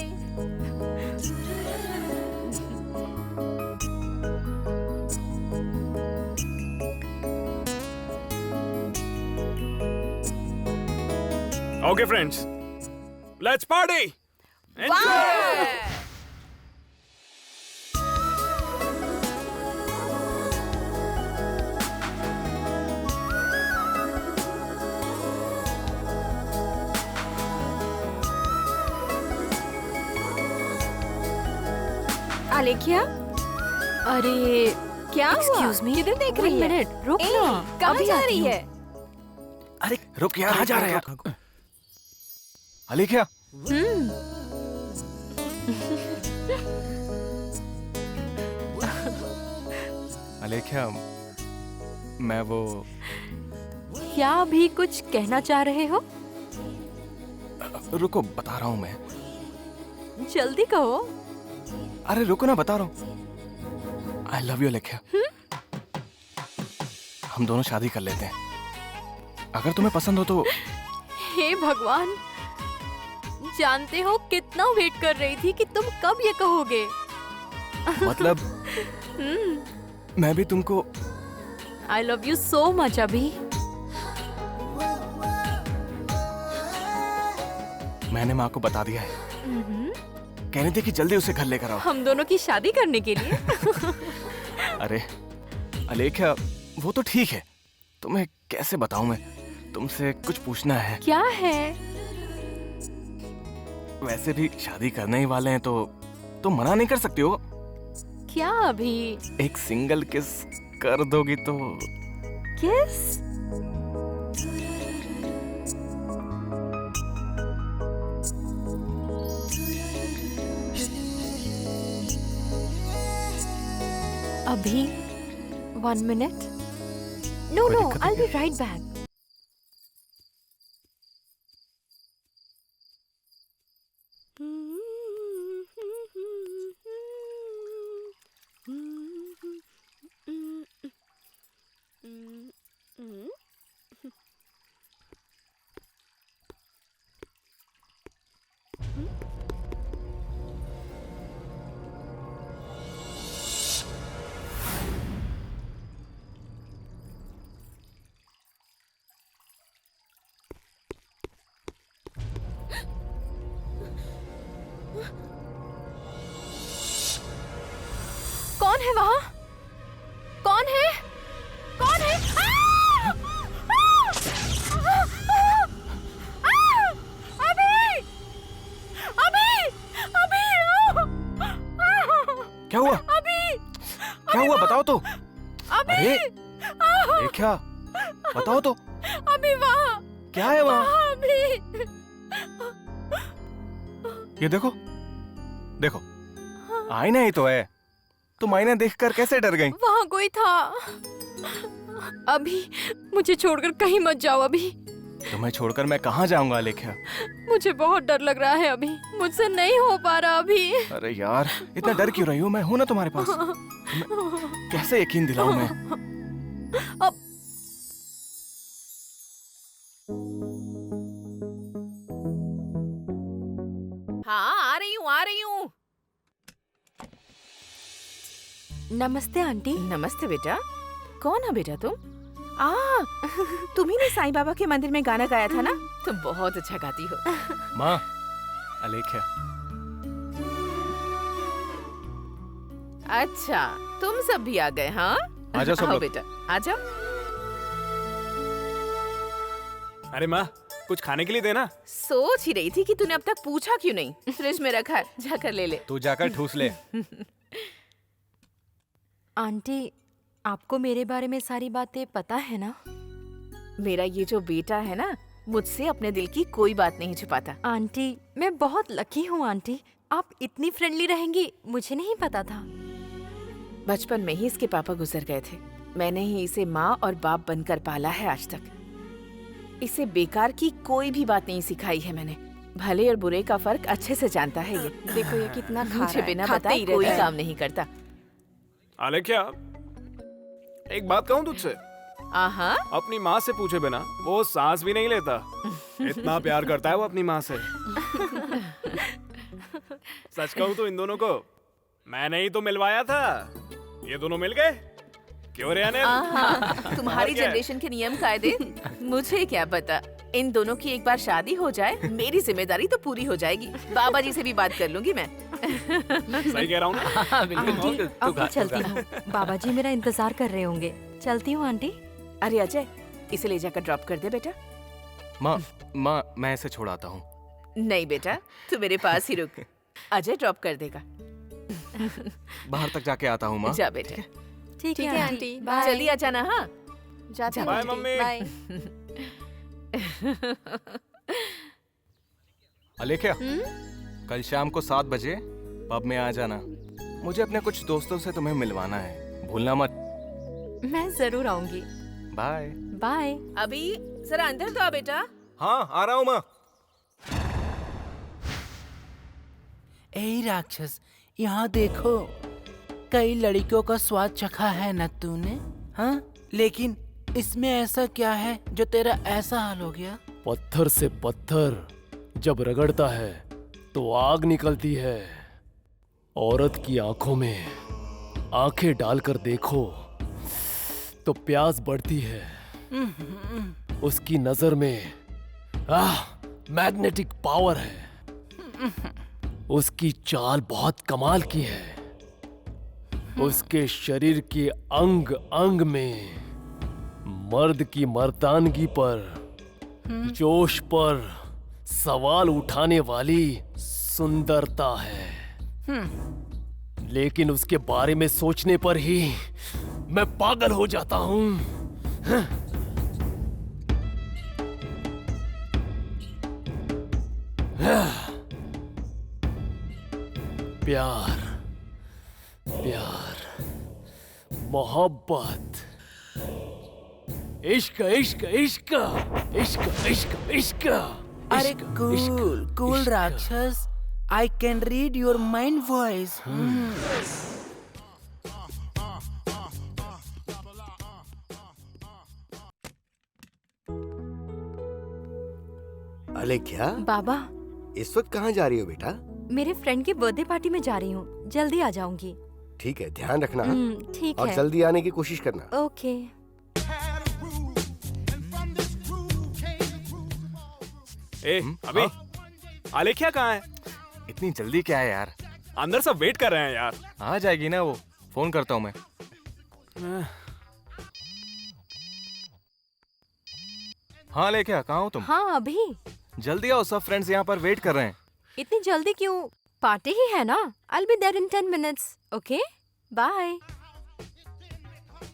Okay, friends, let's party. Enjoy. आलेख्या, अरे क्या हुआ? Excuse me? किधर देख रही है? मिनट, रुक ए, ना। कहाँ अभी जा आती रही हूँ। है? अरे रुक यार, कहाँ जा रहा है? अलेख्या, अलेख्या, मैं वो क्या भी कुछ कहना चाह रहे हो? रुको, बता रहा हूँ मैं। जल्दी कहो। अरे रुको ना, बता रहा हूँ। आई लव यू अलेख्या। हम दोनों शादी कर लेते हैं। अगर तुम्हें पसंद हो तो। हे भगवान, जानते हो कितना वेट कर रही थी कि तुम कब ये कहोगे। मतलब मैं भी तुमको। आई लव यू सो मच अभी। मैंने माँ को बता दिया है। कहने थे कि जल्दी उसे घर लेकर आओ। हम दोनों की शादी करने के लिए। अरे अलेख्या, वो तो ठीक है, तुम्हें कैसे बताऊं मैं। तुमसे कुछ पूछना है। क्या है? वैसे भी शादी करने ही वाले हैं तो तुम मना नहीं कर सकती हो। क्या अभी? एक सिंगल किस कर दोगी तो? किस? अभी 1 minute? No, कोई no, दिक्कत I'll नहीं be right back. कौन है वहाँ? कौन है? कौन है? अभी! अभी! अभी! क्या हुआ? अभी! क्या हुआ बताओ तो। अभी! अरे ये क्या? बताओ तो। अभी वहाँ! क्या है वहाँ? अभी! ये देखो देखो, आईना ही तो है। तुम आईना देखकर कैसे डर गई? वहाँ कोई था। अभी मुझे छोड़कर कहीं मत जाओ अभी। तुम्हें छोड़कर मैं कहाँ जाऊंगा आलेख्या? मुझे बहुत डर लग रहा है अभी। मुझसे नहीं हो पा रहा अभी। अरे यार इतना डर क्यों रही हो? मैं हूं ना तुम्हारे पास। तुम्हें कैसे यकीन दिलाऊं मैं? अब हाँ, आ रही हूँ, आ रही हूँ। नमस्ते आंटी। नमस्ते बेटा। कौन है बेटा तुम? तुम ही ने साईं बाबा के मंदिर में गाना गाया था ना? तुम बहुत अच्छा गाती हो। माँ, आलेख्या। अच्छा, तुम सब भी आ गए? हाँ, आजा सब आओ लोग। बेटा, आ जाओ। अरे माँ, कुछ खाने के लिए देना। सोच ही रही थी कि तूने अब तक पूछा क्यों नहीं। फ्रिज में रखा है, जाकर ले ले। तू जाकर ठूस ले। आंटी, आपको मेरे बारे में सारी बातें पता है ना? मेरा ये जो बेटा है ना, मुझसे अपने दिल की कोई बात नहीं छुपाता। आंटी, मैं बहुत लकी हूँ आंटी। आप इतनी फ्रेंडली रहेंगी, मुझे नहीं पता था। बचपन में ही इसके पापा गुजर गए थे। मैंने ही इसे माँ और बाप बनकर पाला है आज तक। इसे बेकार की कोई भी बात नहीं सिखाई है मैंने। भले और बुरे का फर्क अच्छे से जानता है ये। देखो ये कितना खा मुझे रहा है, बिना खाते बताए ही कोई रहता है। काम नहीं करता। आलेख्या, एक बात कहूँ तुझसे? आहा, अपनी माँ से पूछे बिना वो सांस भी नहीं लेता। इतना प्यार करता है वो अपनी माँ से। सच कहूँ तो इन दोनों को मैंने ही तो मिलवाया था। ये दोनों मिल गए। क्यों रे अनिल? तुम्हारी और क्या है? जनरेशन के नियम कायदे मुझे क्या पता। इन दोनों की एक बार शादी हो जाए, मेरी जिम्मेदारी तो पूरी हो जाएगी। बाबा जी से भी बात कर लूंगी मैं। सही कह रहा हूँ ना? हाँ, बिल्कुल आंटी, बिल्कुल। अब मैं चलती हूँ। बाबा जी मेरा इंतजार कर रहे होंगे। चलती हूँ आंटी। अरे अजय, इसे ले जाकर ड्रॉप कर दे बेटा। माँ मैं इसे छोड़ाता हूँ। नहीं बेटा, तू मेरे पास ही रुक। अजय ड्रॉप कर देगा। बाहर तक जाके आता हूँ माँ। जा बेटा। ठीक है आंटी, बाय। जल्दी आ जाना। हाँ, जाती हूँ बाय, आंटी, मम्मी। बाय। आलेख्या, कल शाम को 7 बजे पब में आ जाना। मुझे अपने कुछ दोस्तों से तुम्हें मिलवाना है, भूलना मत। मैं जरूर आऊंगी। बाय। बाय। अभी जरा अंदर तो आ बेटा। हाँ आ रहा हूँ माँ। ए राक्षस, यहाँ देखो। कई लड़कियों का स्वाद चखा है न तूने? हाँ, लेकिन इसमें ऐसा क्या है जो तेरा ऐसा हाल हो गया? पत्थर से पत्थर जब रगड़ता है तो आग निकलती है। औरत की आंखों में आंखें डालकर देखो तो प्यास बढ़ती है। उसकी नजर में मैग्नेटिक पावर है। उसकी चाल बहुत कमाल की है। उसके शरीर के अंग अंग में मर्द की मर्दानगी पर जोश पर सवाल उठाने वाली सुंदरता है, लेकिन उसके बारे में सोचने पर ही मैं पागल हो जाता हूँ। प्यार, प्यार, मोहब्बत, इश्क इश्क इश्क इश्क इश्क इश्क। अरे कूल कूल राक्षस, I can read your mind voice. Alekhya, बाबा, इस वक्त कहाँ जा रही हो बेटा? मेरे फ्रेंड की बर्थडे पार्टी में जा रही हूँ, जल्दी आ जाऊंगी। ठीक है, ध्यान रखना। ठीक और है। जल्दी आने की कोशिश करना। ओके। अभी आलेख्या कहाँ है? इतनी जल्दी क्या है यार? अंदर सब वेट कर रहे हैं यार। आ जाएगी ना वो, फोन करता हूँ मैं। हाँ लेख्या, कहाँ हो तुम? हाँ अभी। जल्दी आओ, सब फ्रेंड्स यहाँ पर वेट कर रहे हैं। इतनी जल्दी क्यों? पार्टी ही है ना। I'll be there in 10 minutes. Okay? Bye.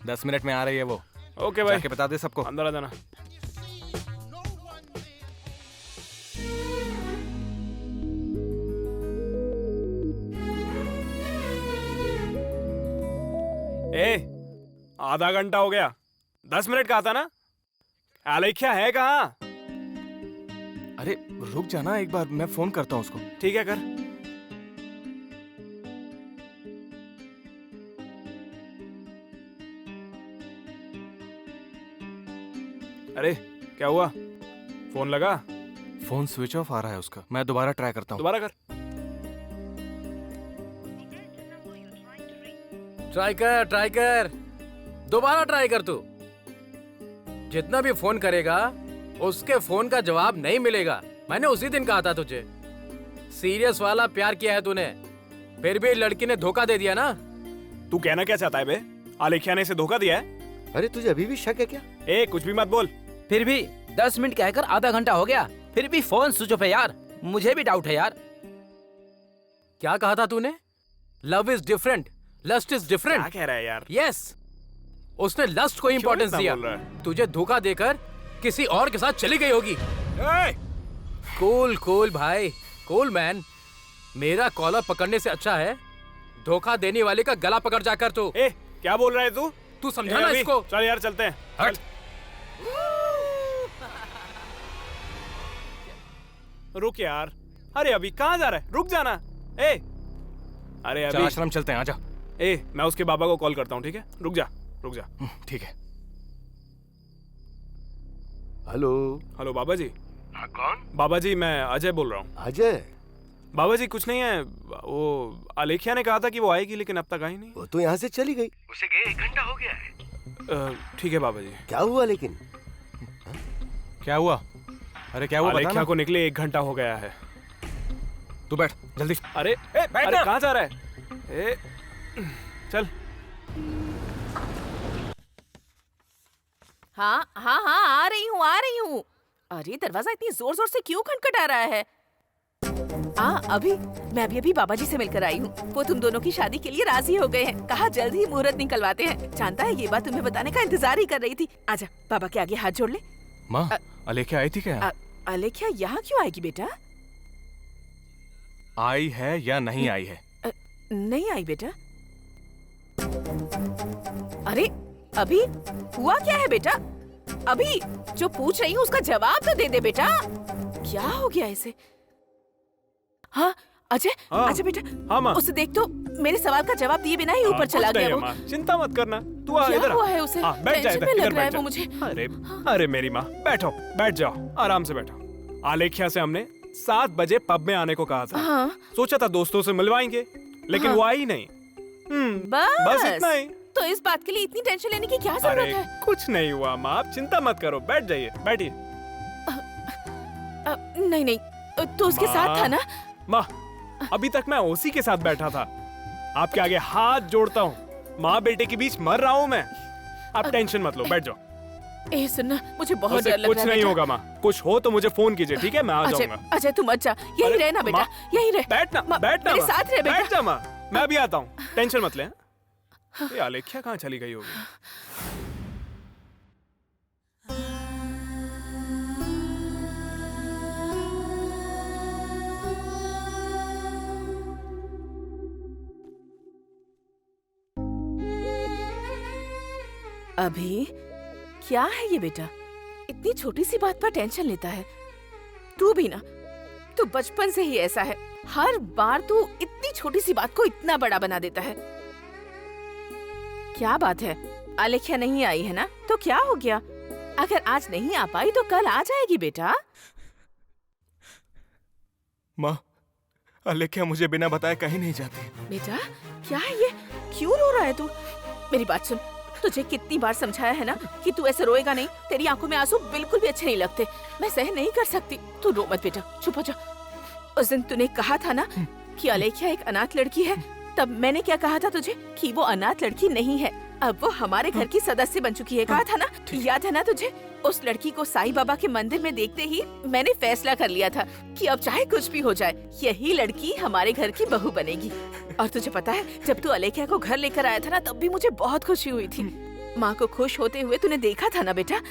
10 minute में आ रही है वो। ओके भाई, जाके बता दे सबको। अंदर आ जाना। आधा घंटा हो गया, 10 मिनट का आता ना। आलेख्या है कहाँ? अरे रुक जाना एक बार, मैं फोन करता हूँ उसको। ठीक है, कर। अरे क्या हुआ? फोन लगा? फोन स्विच ऑफ आ रहा है उसका। मैं दोबारा ट्राई करता हूँ। दोबारा कर। ट्राई कर, दोबारा ट्राई कर। तू जितना भी फोन करेगा उसके फोन का जवाब नहीं मिलेगा। मैंने उसी दिन कहा था तुझे, सीरियस वाला प्यार किया है तूने, फिर भी लड़की ने धोखा दे दिया ना। तू कहना क्या चाहता है बे? आलेख्या ने इसे धोखा दिया है? अरे तुझे अभी भी शक है क्या? कुछ भी मत बोल। फिर भी 10 मिनट कहकर आधा घंटा हो गया, फिर भी फोन स्विच ऑफ है यार। मुझे भी डाउट है यार। क्या कहा था तूने? Love is different, lust is different. क्या कह रहा है यार? यस, उसने लस्ट को इंपॉर्टेंस इतना दिया। बोल रहा है? तुझे धोखा देकर किसी और के साथ चली गई होगी। कूल कूल भाई, कूल मैन। मेरा कॉलर पकड़ने से अच्छा है धोखा देने वाले का गला पकड़ जाकर। तू क्या बोल रहा है तू? तू समझा ना इसको? चल यार, चलते हैं। हट। रुक यार। अरे अभी कहाँ जा रहा है? रुक जाना। अरे अभी आश्रम चलते हैं, आजा। मैं उसके बाबा को कॉल करता हूँ, ठीक है? रुक जा। ठीक है। हेलो। हेलो बाबा जी। हाँ, कौन? बाबा जी, मैं अजय बोल रहा हूँ। अजय? बाबा जी कुछ नहीं है, वो आलेख्या ने कहा था कि वो आएगी, लेकिन अब तक आई नहीं। वो तो यहाँ से चली गई, उसे गए 1 घंटा हो गया है। ठीक है बाबा जी। क्या हुआ लेकिन? क्या हुआ? अरे क्या हुआ? आलेख्या को निकले 1 घंटा हो गया है। तू बैठ जल्दी। अरे कहाँ जा रहा है? चल। हाँ हाँ हाँ, आ रही हूँ। अरे दरवाजा इतनी जोर जोर से क्यों खटखटा रहा है? अभी मैं अभी बाबा जी से मिलकर आई हूँ। वो तुम दोनों की शादी के लिए राजी हो गए हैं। कहा जल्द ही मुहूर्त निकलवाते हैं। जानता है, ये बात तुम्हें बताने का इंतजार ही कर रही थी। आजा, बाबा के आगे हाथ जोड़ ले। माँ, अलेख्या आई थी क्या? अलेख्या यहाँ क्यों आएगी बेटा? आई है या नहीं आई है? नहीं आई बेटा। अरे अभी हुआ क्या है बेटा? अभी जो पूछ रही हूँ उसका जवाब तो दे दे बेटा। क्या हो गया इसे? हाँ अजय, आजा बेटा। हाँ माँ। उसे देख तो, मेरे सवाल का जवाब दिए बिना ही ऊपर चला गया वो। चिंता मत करना, तू आ इधर। क्या हुआ है उसे? बैठ जा, टेंशन में लग रहा है वो मुझे। अरे मेरी माँ, बैठ जाओ, आराम से बैठो। आलेख्या से हमने 7 बजे पब में आने को कहा था। हाँ। सोचा था दोस्तों से मिलवाएंगे, लेकिन वो आई नहीं। बस इतना ही। तो इस बात के लिए इतनी टेंशन लेने की क्या जरूरत है? कुछ नहीं हुआ माँ, आप चिंता मत करो। बैठ जाइए, बैठिए। नहीं, तो उसके साथ था ना? माँ, अभी तक मैं उसी के साथ बैठा था। आपके आगे हाथ जोड़ता हूँ, माँ बेटे के बीच मर रहा हूँ मैं। आप टेंशन मत लो, बैठ जाओ। ए सुनना, मुझे बहुत उसे डर लग कुछ रहा है नहीं बेटा। होगा माँ, कुछ हो तो मुझे फोन कीजिए, ठीक है? मैं आ अजय, जाऊंगा। अजय तुम मत जा, यही अरे, रहना बेटा, माँ, यही रह। बैठना बैठना मेरे माँ, साथ रह बेटा। बैठ जा माँ, मैं अभी आता हूँ, टेंशन मत ले। ये आलेख्या कहाँ चली गई होगी? अभी क्या है ये बेटा, इतनी छोटी सी बात पर टेंशन लेता है। तू भी ना, तू बचपन से ही ऐसा है, हर बार तू इतनी छोटी सी बात को इतना बड़ा बना देता है। क्या बात है, आलेख्या नहीं आई है ना, तो क्या हो गया? अगर आज नहीं आ पाई तो कल आ जाएगी बेटा। माँ, आलेख्या मुझे बिना बताए कहीं नहीं जाती। बेटा क्या है ये, क्यों रो रहा है तू? मेरी बात सुन, तुझे कितनी बार समझाया है ना कि तू ऐसे रोएगा नहीं, तेरी आंखों में आंसू बिल्कुल भी अच्छे नहीं लगते, मैं सहन नहीं कर सकती। तू रो मत बेटा, चुप हो जा। उस दिन तूने कहा था ना कि आलेख्या एक अनाथ लड़की है, तब मैंने क्या कहा था तुझे कि वो अनाथ लड़की नहीं है, अब वो हमारे घर की सदस्य बन चुकी है, कहा था ना? याद है ना तुझे? उस लड़की को साईं बाबा के मंदिर में देखते ही मैंने फैसला कर लिया था कि अब चाहे कुछ भी हो जाए, यही लड़की हमारे घर की बहू बनेगी। और तुझे पता है, जब तू आलेख्या को घर लेकर आया था ना, तब भी मुझे बहुत खुशी हुई थी। माँ को खुश होते हुए तूने देखा था ना बेटा?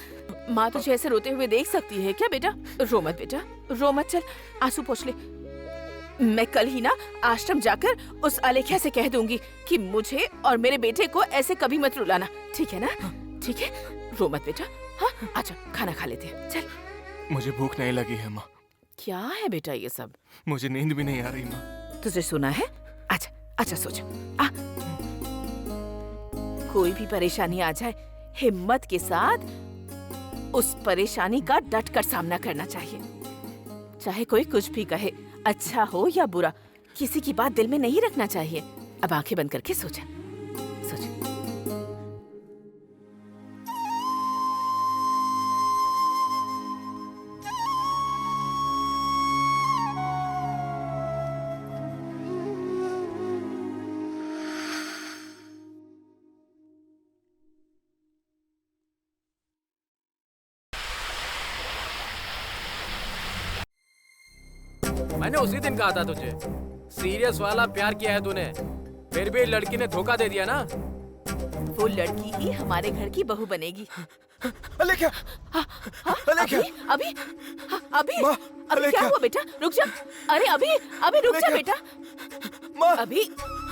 माँ तुझे ऐसे रोते हुए देख सकती है क्या बेटा? रो मत बेटा, रो मत, चल आंसू पोंछ ले। मैं कल ही ना आश्रम जाकर उस आलेख्या से कह दूंगी कि मुझे और मेरे बेटे को ऐसे कभी मत रुलाना, ठीक है ना? ठीक है, रो मत बेटा। हाँ, आजा खाना खा लेते हैं, चल। मुझे भूख नहीं लगी है माँ। क्या है बेटा ये सब? मुझे नींद भी नहीं आ रही माँ। तुझे सुना है? आजा आजा, सो जा। आ कोई भी परेशानी आ जाए, हिम्मत के साथ उस परेशानी का डट कर सामना करना चाहिए। चाहे कोई कुछ भी कहे, अच्छा हो या बुरा, किसी की बात दिल में नहीं रखना चाहिए। अब आंखें बंद करके सो जा, सो जा। मैंने उसी दिन कहा था तुझे, सीरियस वाला प्यार किया है तूने, फिर भी लड़की ने धोखा दे दिया ना। वो लड़की ही हमारे घर की बहू बनेगी। आलेख्या, आलेख्या, अभी अभी माँ, अभी क्या आलेख्या। हुआ बेटा? रुक जा। अरे अभी अभी रुक जा आलेख्या। बेटा। माँ, अभी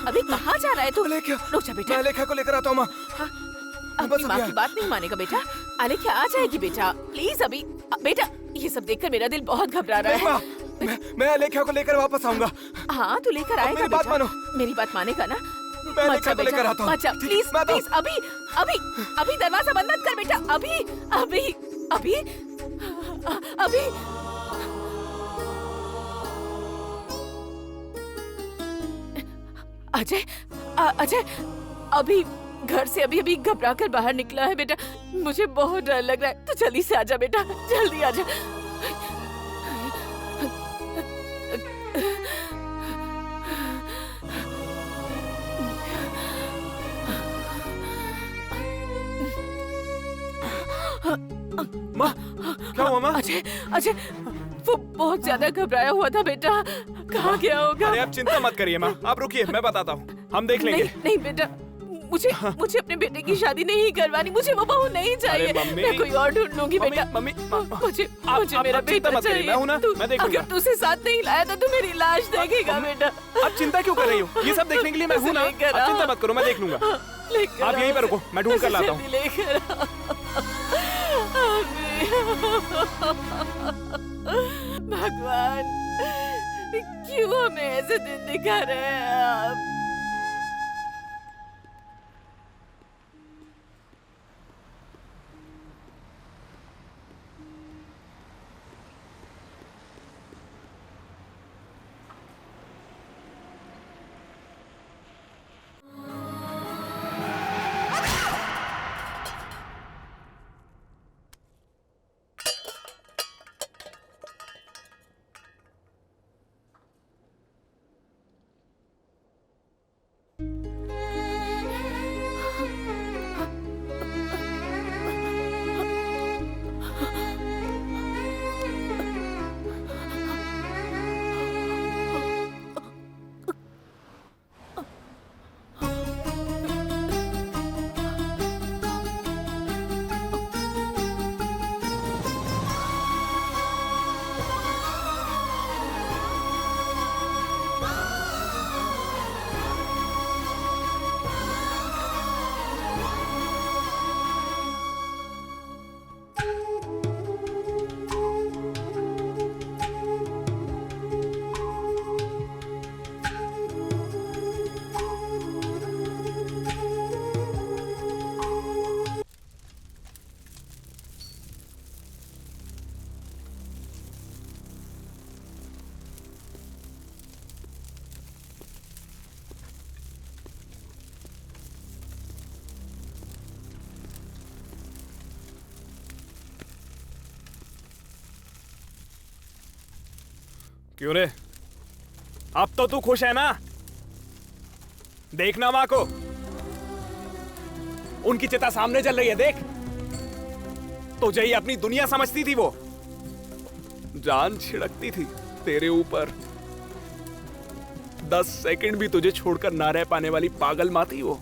अभी कहाँ जा रहा है तू? आलेख्या, रुक जा बेटा। मैं आलेख्या को लेकर आता हूँ माँ। अपनी बस माँ अभी की आ। बात नहीं मानेगा बेटा। आलेख्या आ जाएगी बेटा, प्लीज अभी। बेटा ये सब देखकर मेरा दिल बहुत घबरा रहा नहीं है। माँ, मैं आलेख्या को लेकर वापस आऊंगा। हाँ तू लेकर आएगा मेरी बात बेटा। मानो। मेरी बात मानेगा ना? मैं मत जा आलेख्या को लेकर बेटा, आता हूँ। मत जा, ठीक है, प्लीज मैं आता हूँ। प्लीज। अभी अभी अभी दरवाजा बंद मत कर बेटा। अभी अभी अभी अभी अजय अजय अभी घर से अभी अभी घबरा कर बाहर निकला है बेटा। मुझे बहुत डर लग रहा है, तो जल्दी से आजा बेटा, जल्दी आजा। माँ, क्या हुआ माँ? अजय अजय वो बहुत ज्यादा घबराया हुआ था बेटा, कहाँ गया होगा? अरे आप चिंता मत करिए माँ, आप रुकिए, मैं बताता हूँ, हम देख लेंगे। नहीं नहीं बेटा, मुझे मुझे अपने बेटे की शादी नहीं करवानी, मुझे वो बहू नहीं चाहिए। अरे मम्मी। मैं कोई और ढूंढ लूंगी मम्मी, बेटा। मम्मी, मुझे आप- मुझे आप- मेरा आप चिंता बेटा मत करिए, चाहिए। मैं हूं ना, तू- मैं देख लूंगा। अगर तू उसे साथ नहीं लाया तो तू मेरी लाश देखेगा बेटा। आप चिंता क्यों कर रही हो? ये सब देखने के लिए मैं हूँ ना, उसे लेकर आप आ। चिंता मत करो, मैं देख लूंगा। लेकर आप आ यहीं पर उसे। रुको, मैं ढूंढ कर उसे लाता हूँ। जल्दी लेकर आ। भगवान क्यों हमें ऐसे दिन दिखा रहे हैं आप? क्यों रे? अब तो तू खुश है ना? देखना माँ को, उनकी चिता सामने जल रही है, देख। तुझे ही अपनी दुनिया समझती थी वो, जान छिड़कती थी तेरे ऊपर। 10 सेकंड भी तुझे छोड़कर ना रह पाने वाली पागल माँ थी वो।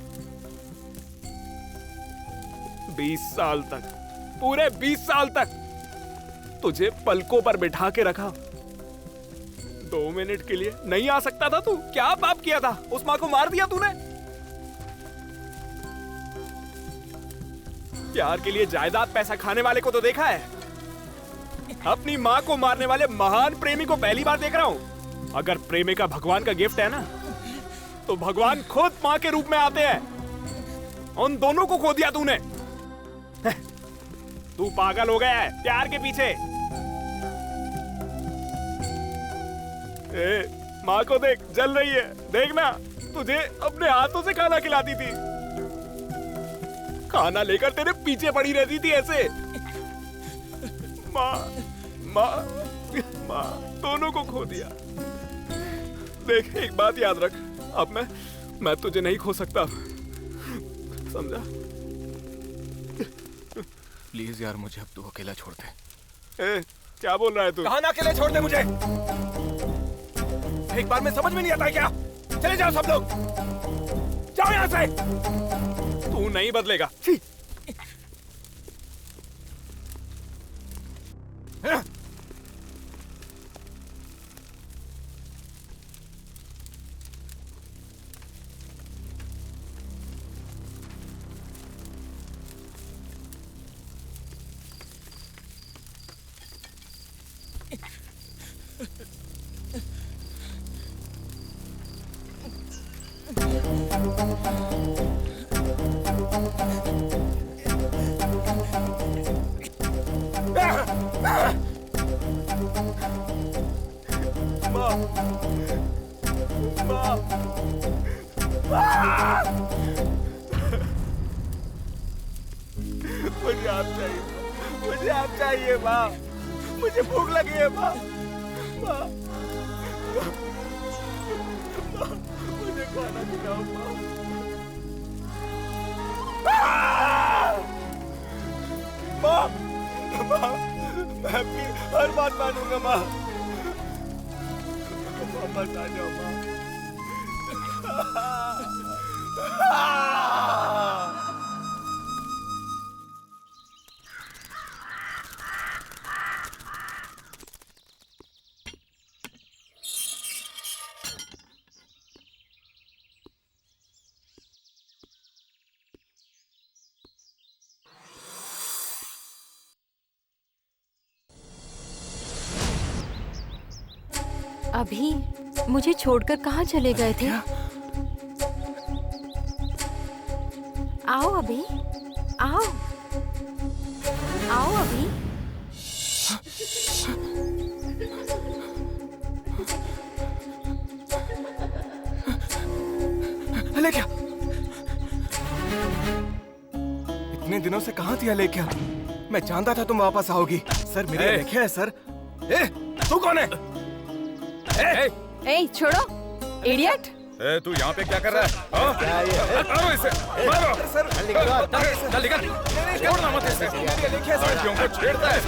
20 साल तक, पूरे 20 साल तक तुझे पलकों पर बिठा के रखा। 2 मिनट के लिए नहीं आ सकता था तू? क्या पाप किया था? उस माँ को मार दिया तूने। प्यार के लिए जायदाद पैसा खाने वाले को तो देखा है, अपनी माँ को मारने वाले महान प्रेमी को पहली बार देख रहा हूं। अगर प्रेमिका भगवान का गिफ्ट है ना, तो भगवान खुद माँ के रूप में आते हैं। उन दोनों को खो दिया तूने। तू पागल हो गया है प्यार के पीछे। माँ को देख, जल रही है, देखना। तुझे अपने हाथों से खाना खिलाती थी, खाना लेकर तेरे पीछे पड़ी रहती थी ऐसे। माँ माँ माँ दोनों को खो दिया। देख, एक बात याद रख, अब मैं तुझे नहीं खो सकता, समझा? प्लीज यार, मुझे अब तू अकेला छोड़ दे। क्या बोल रहा है तू? कहा ना अकेले छोड़ दे मुझे। एक बार में समझ में नहीं आता है क्या? चले जाओ सब लोग, जाओ यहाँ से। तू नहीं बदलेगा। मुझे आप चाहिए माँ, मुझे भूख लगी है माँ। माँ, मुझे खाना खिलाओ माँ। माँ, माँ, मैं आपकी हर बात मानूंगा माँ। वापस आ जाओ माँ। अभी मुझे छोड़कर कहाँ चले गए थे? आओ अभी, आओ, आओ अभी। अलेख्या, इतने दिनों से कहाँ थी अलेख्या? मैं जानता था तुम वापस आओगी। सर, मेरी अलेख्या है सर। तू कौन है? ए, छोड़ो, इडियट। तू यहाँ पे क्या कर रहा है? मारो इसे, मारो। सर, चल निकल, छोड़ना मत इसे। लड़कियों को छेड़ता है,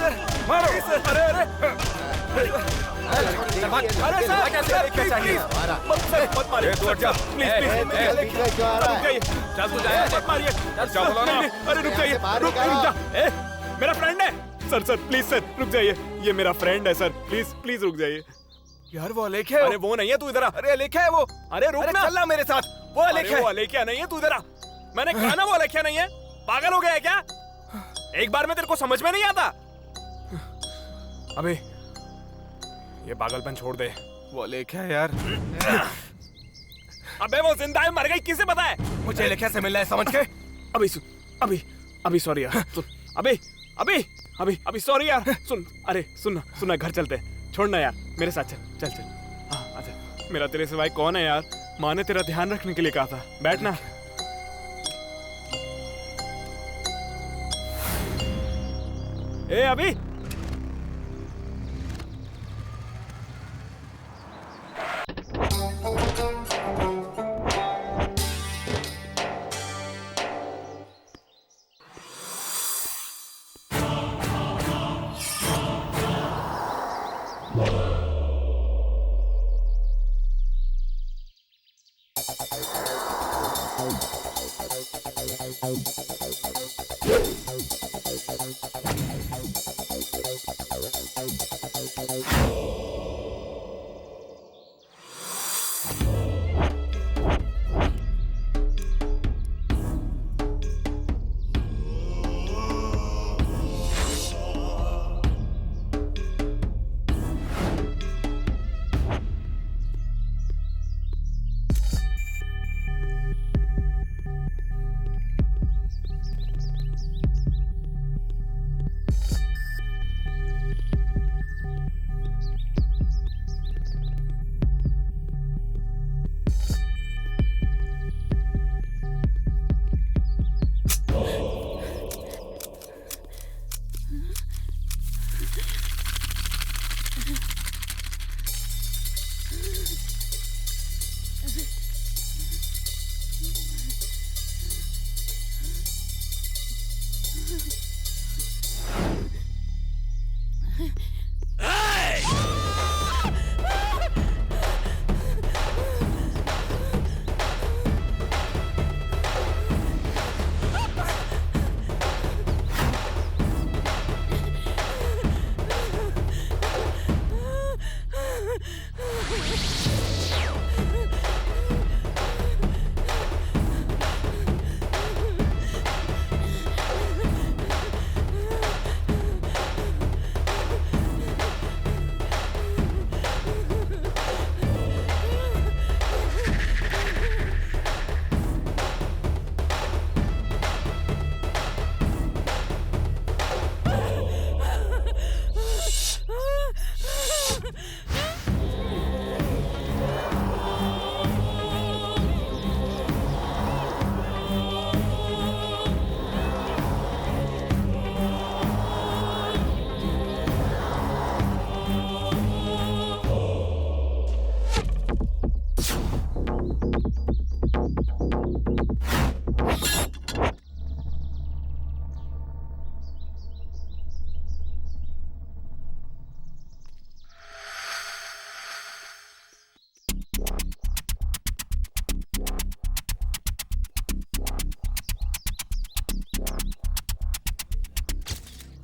मारो। अरे अरे मत मारिए, तू हट जा। चल तू जाए, मत मारिए। क्या बोला ना? अरे रुक जाइए, रुक जा। मेरा फ्रेंड है सर, सर प्लीज सर रुक जाइए, ये मेरा फ्रेंड है सर, प्लीज प्लीज रुक जाइए। यार वो अलेख्या है। अरे वो नहीं है, तू इधर आ। अरे अलेख्या है वो। अरे रुक ना, चलना मेरे साथ। वो अलेख्या है। वो अलेख्या नहीं है, तू इधर आ। मैंने कहा ना वो अलेख्या नहीं है। पागल हो गया है क्या? एक बार में तेरे को समझ में नहीं आता? अबे ये पागलपन छोड़ दे। वो अलेख्या है यार। अबे वो जिंदा है मर गई किसे पता है? मुझे अलेख्या से मिलना है, समझ के? अभी सॉरी यार, सुन। अभी सॉरी यार, सुन। अरे सुन घर चलते हैं। छोड़ना यार, मेरे साथ चल। हाँ आजा। मेरा तेरे सिवाय कौन है यार? माँ ने तेरा ध्यान रखने के लिए कहा था। बैठना। अभी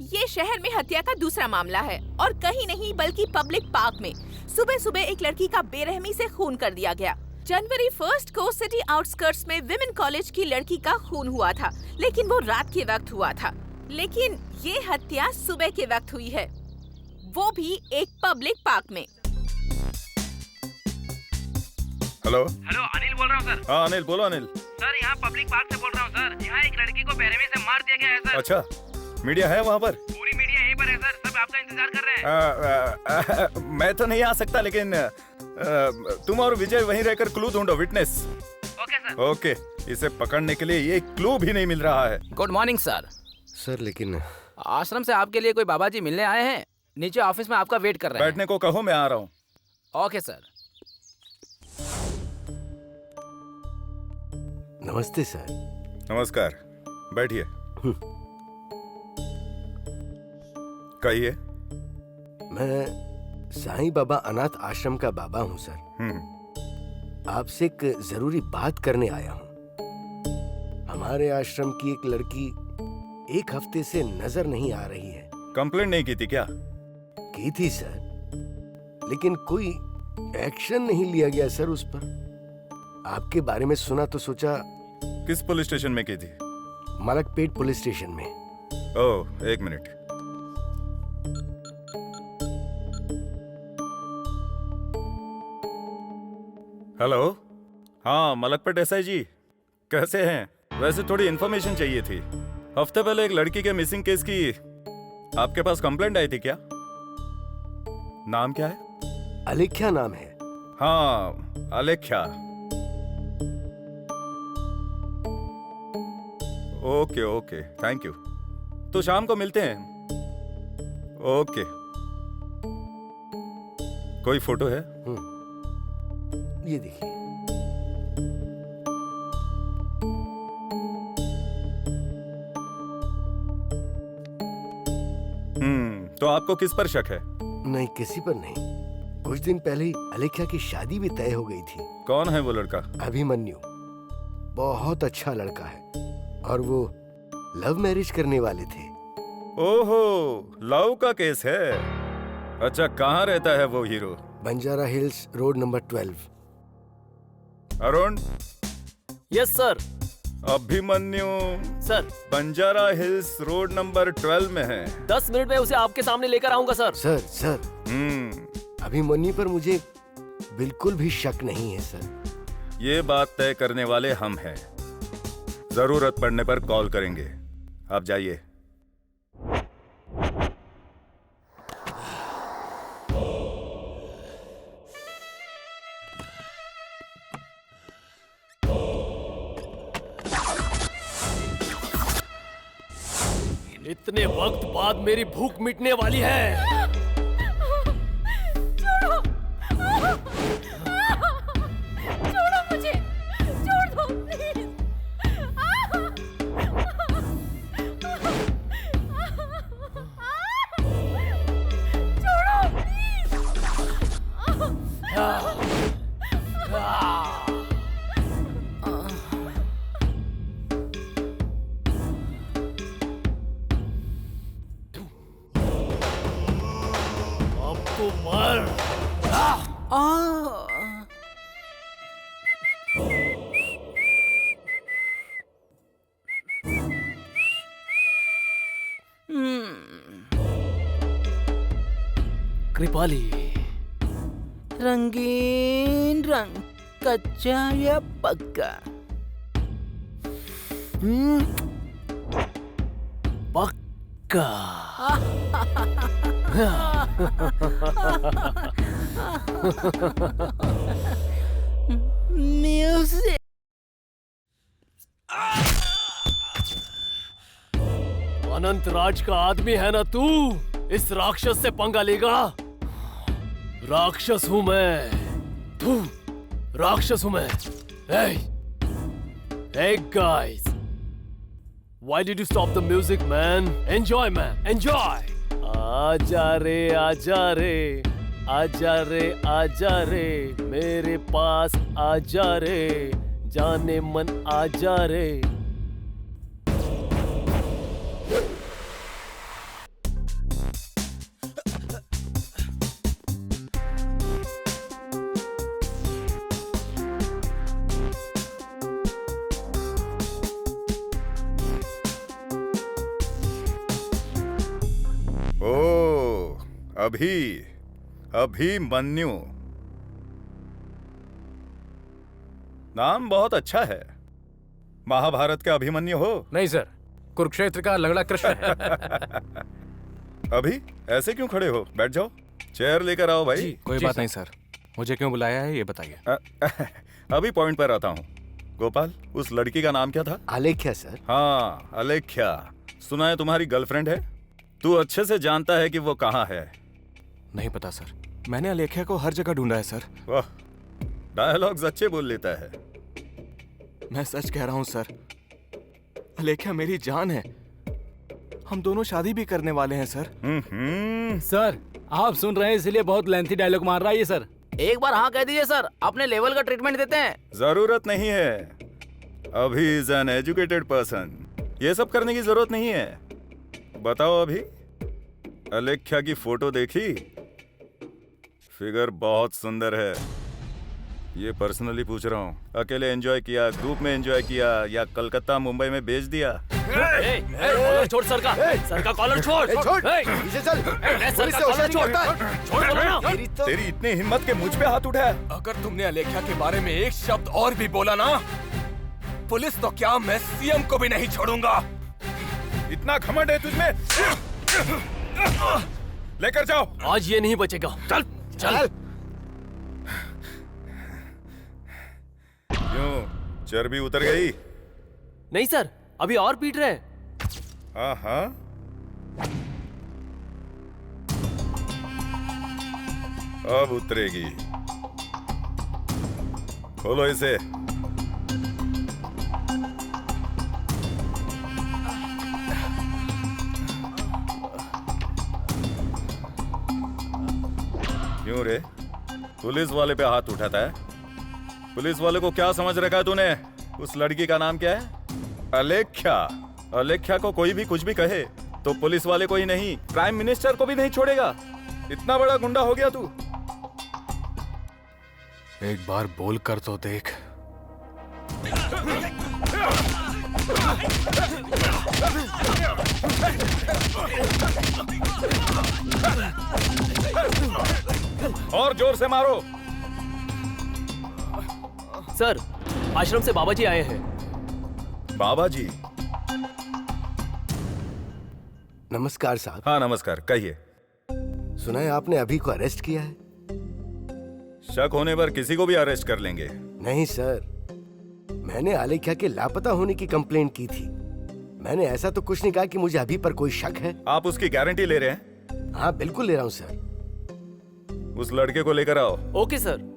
ये शहर में हत्या का दूसरा मामला है और कहीं नहीं बल्कि पब्लिक पार्क में सुबह सुबह एक लड़की का बेरहमी से खून कर दिया गया। जनवरी 1 को सिटी आउटस्कर्ट्स में विमेन कॉलेज की लड़की का खून हुआ था, लेकिन वो रात के वक्त हुआ था। लेकिन ये हत्या सुबह के वक्त हुई है, वो भी एक पब्लिक पार्क में। हेलो हेलो, अनिल बोल रहा हूँ सर। हाँ अनिल, बोलो अनिल। सर यहाँ पब्लिक पार्क से बोल रहा हूँ सर। यहाँ एक लड़की को बेरहमी से मार दिया गया है सर। अच्छा, मीडिया है वहाँ पर? पूरी मीडिया यहीं पर है सर, सब आपका इंतजार कर रहे हैं। मैं तो नहीं आ सकता, लेकिन तुम और विजय वहीं रहकर क्लू ढूंढो, विटनेस। Okay sir. ओके, इसे पकड़ने के लिए ये क्लू भी नहीं मिल रहा है। Good morning sir. सर लेकिन आश्रम से आपके लिए कोई बाबा जी मिलने आए हैं, नीचे ऑफिस में आपका वेट कर रहे हैं। बैठने को कहो, मैं आ रहा हूँ। Okay sir. नमस्ते सर। नमस्कार, बैठिए। कहिए। मैं साईं बाबा अनाथ आश्रम का बाबा हूँ सर। आपसे एक जरूरी बात करने आया हूँ। हमारे आश्रम की एक लड़की एक हफ्ते से नजर नहीं आ रही है। कंप्लेंट नहीं की थी क्या? की थी सर, लेकिन कोई एक्शन नहीं लिया गया सर उस पर। आपके बारे में सुना तो सोचा। किस पुलिस स्टेशन में की थी? मलकपेट पुलिस स्टेशन में। ओह, एक मिनट। हेलो, हाँ मलकपेट एसआई जी, कैसे हैं? वैसे थोड़ी इन्फॉर्मेशन चाहिए थी। हफ्ते पहले एक लड़की के मिसिंग केस की आपके पास कंप्लेंट आई थी क्या? नाम क्या है? अलेख्या नाम है। हाँ, Alekhya. Okay okay, thank you. तो शाम को मिलते हैं। ओके। कोई फोटो है? ये देखिए। तो आपको किस पर शक है? नहीं, किसी पर नहीं। कुछ दिन पहले ही अलेख्या की शादी भी तय हो गई थी। कौन है वो लड़का? अभिमन्यु। बहुत अच्छा लड़का है, और वो लव मैरिज करने वाले थे। ओहो, लव का केस है। अच्छा, कहाँ रहता है वो hero? Banjara hills road number 12। Arun. Yes sir. Abhimanyu sir, Banjara hills road number 12 में है। 10 मिनट में उसे आपके सामने लेकर आऊंगा सर। सर अभिमन्यु पर मुझे बिल्कुल भी शक नहीं है सर। ये बात तय करने वाले हम हैं। जरूरत पड़ने पर कॉल करेंगे। आप जाइए। इतने वक्त बाद मेरी भूख मिटने वाली है। छोड़ो मुझे, छोड़ दो प्लीज। छोड़ो अब तो मर। कृपाली, रंगीन रंग, कच्चा या पक्का? पक्का। म्यूजिक। अनंत राज का आदमी है ना तू? इस राक्षस से पंगा लेगा? राक्षस हूं मैं। तू राक्षस हूं मैं। Hey guys, why did you stop the music, man? Enjoy, man, enjoy. आजा रे, आजा रे, आजा रे, आजा रे, मेरे पास आजा रे, जाने मन आजा रे। अभिमन्यु नाम बहुत अच्छा है। महाभारत का अभिमन्यु हो? नहीं सर, कुरुक्षेत्र का लगड़ा कृष्ण है। अभी ऐसे क्यों खड़े हो? बैठ जाओ, चेयर लेकर आओ भाई। कोई बात नहीं सर, मुझे क्यों बुलाया है ये बताइए। अभी पॉइंट पर आता हूँ। गोपाल, उस लड़की का नाम क्या था? आलेख्या सर। हाँ, आलेख्या। सुना है तुम्हारी गर्लफ्रेंड है? तू अच्छे से जानता है कि वो कहाँ है? नहीं पता सर, मैंने आलेख्या को हर जगह ढूंढा है सर। वाह, डायलॉग्स अच्छे बोल लेता है। मैं सच कह रहा हूँ सर, आलेख्या मेरी जान है। हम दोनों शादी भी करने वाले हैं सर। सर, आप सुन रहे हैं इसलिए बहुत लेंथी डायलॉग मार रहा है ये सर। एक बार हाँ कह दीजिए सर, अपने लेवल का ट्रीटमेंट देते हैं। जरूरत नहीं है। अभी इज एन एजुकेटेड पर्सन, ये सब करने की जरूरत नहीं है। बताओ अभी, आलेख्या की फोटो देखी? फिगर बहुत सुंदर है। ये पर्सनली पूछ रहा हूँ। अकेले एंजॉय किया, ग्रुप में एंजॉय किया, या कलकत्ता मुंबई में बेच दिया? कॉलर छोड़ सर का कॉलर छोड़। पीछे चल, सर का कॉलर छोड़ बोलो ना। तेरी इतनी हिम्मत के मुझ पे हाथ उठाया? अगर तुमने आलेख्या के बारे में एक शब्द और भी बोला ना, पुलिस तो क्या, मैं सीएम को भी नहीं छोड़ूंगा। इतना घमंड है तुझमें? लेकर जाओ। आज ये नहीं बचेगा। चल चल। क्यों, चर्बी उतर गई? नहीं सर, अभी और पीट रहे। हाँ, अब उतरेगी। खोलो इसे। क्यों रे, पुलिस वाले पे हाथ उठाता है? पुलिस वाले को क्या समझ रखा है तूने? उस लड़की का नाम क्या है? अलेख्या, अलेख्या को कोई भी कुछ भी कहे तो पुलिस वाले को ही नहीं, प्राइम मिनिस्टर को भी नहीं छोड़ेगा। इतना बड़ा गुंडा हो गया तू। एक बार बोल कर तो देख। और जोर से मारो। सर, आश्रम से बाबा जी आए हैं। बाबा जी? नमस्कार साहब। हाँ नमस्कार, कहिए। सुना है आपने अभी को अरेस्ट किया है? शक होने पर किसी को भी अरेस्ट कर लेंगे। नहीं सर, मैंने आलेख्या के लापता होने की कंप्लेंट की थी। मैंने ऐसा तो कुछ नहीं कहा कि मुझे अभी पर कोई शक है। आप उसकी गारंटी ले रहे हैं? हाँ बिल्कुल ले रहा हूँ सर। उस लड़के को लेकर आओ। Okay sir.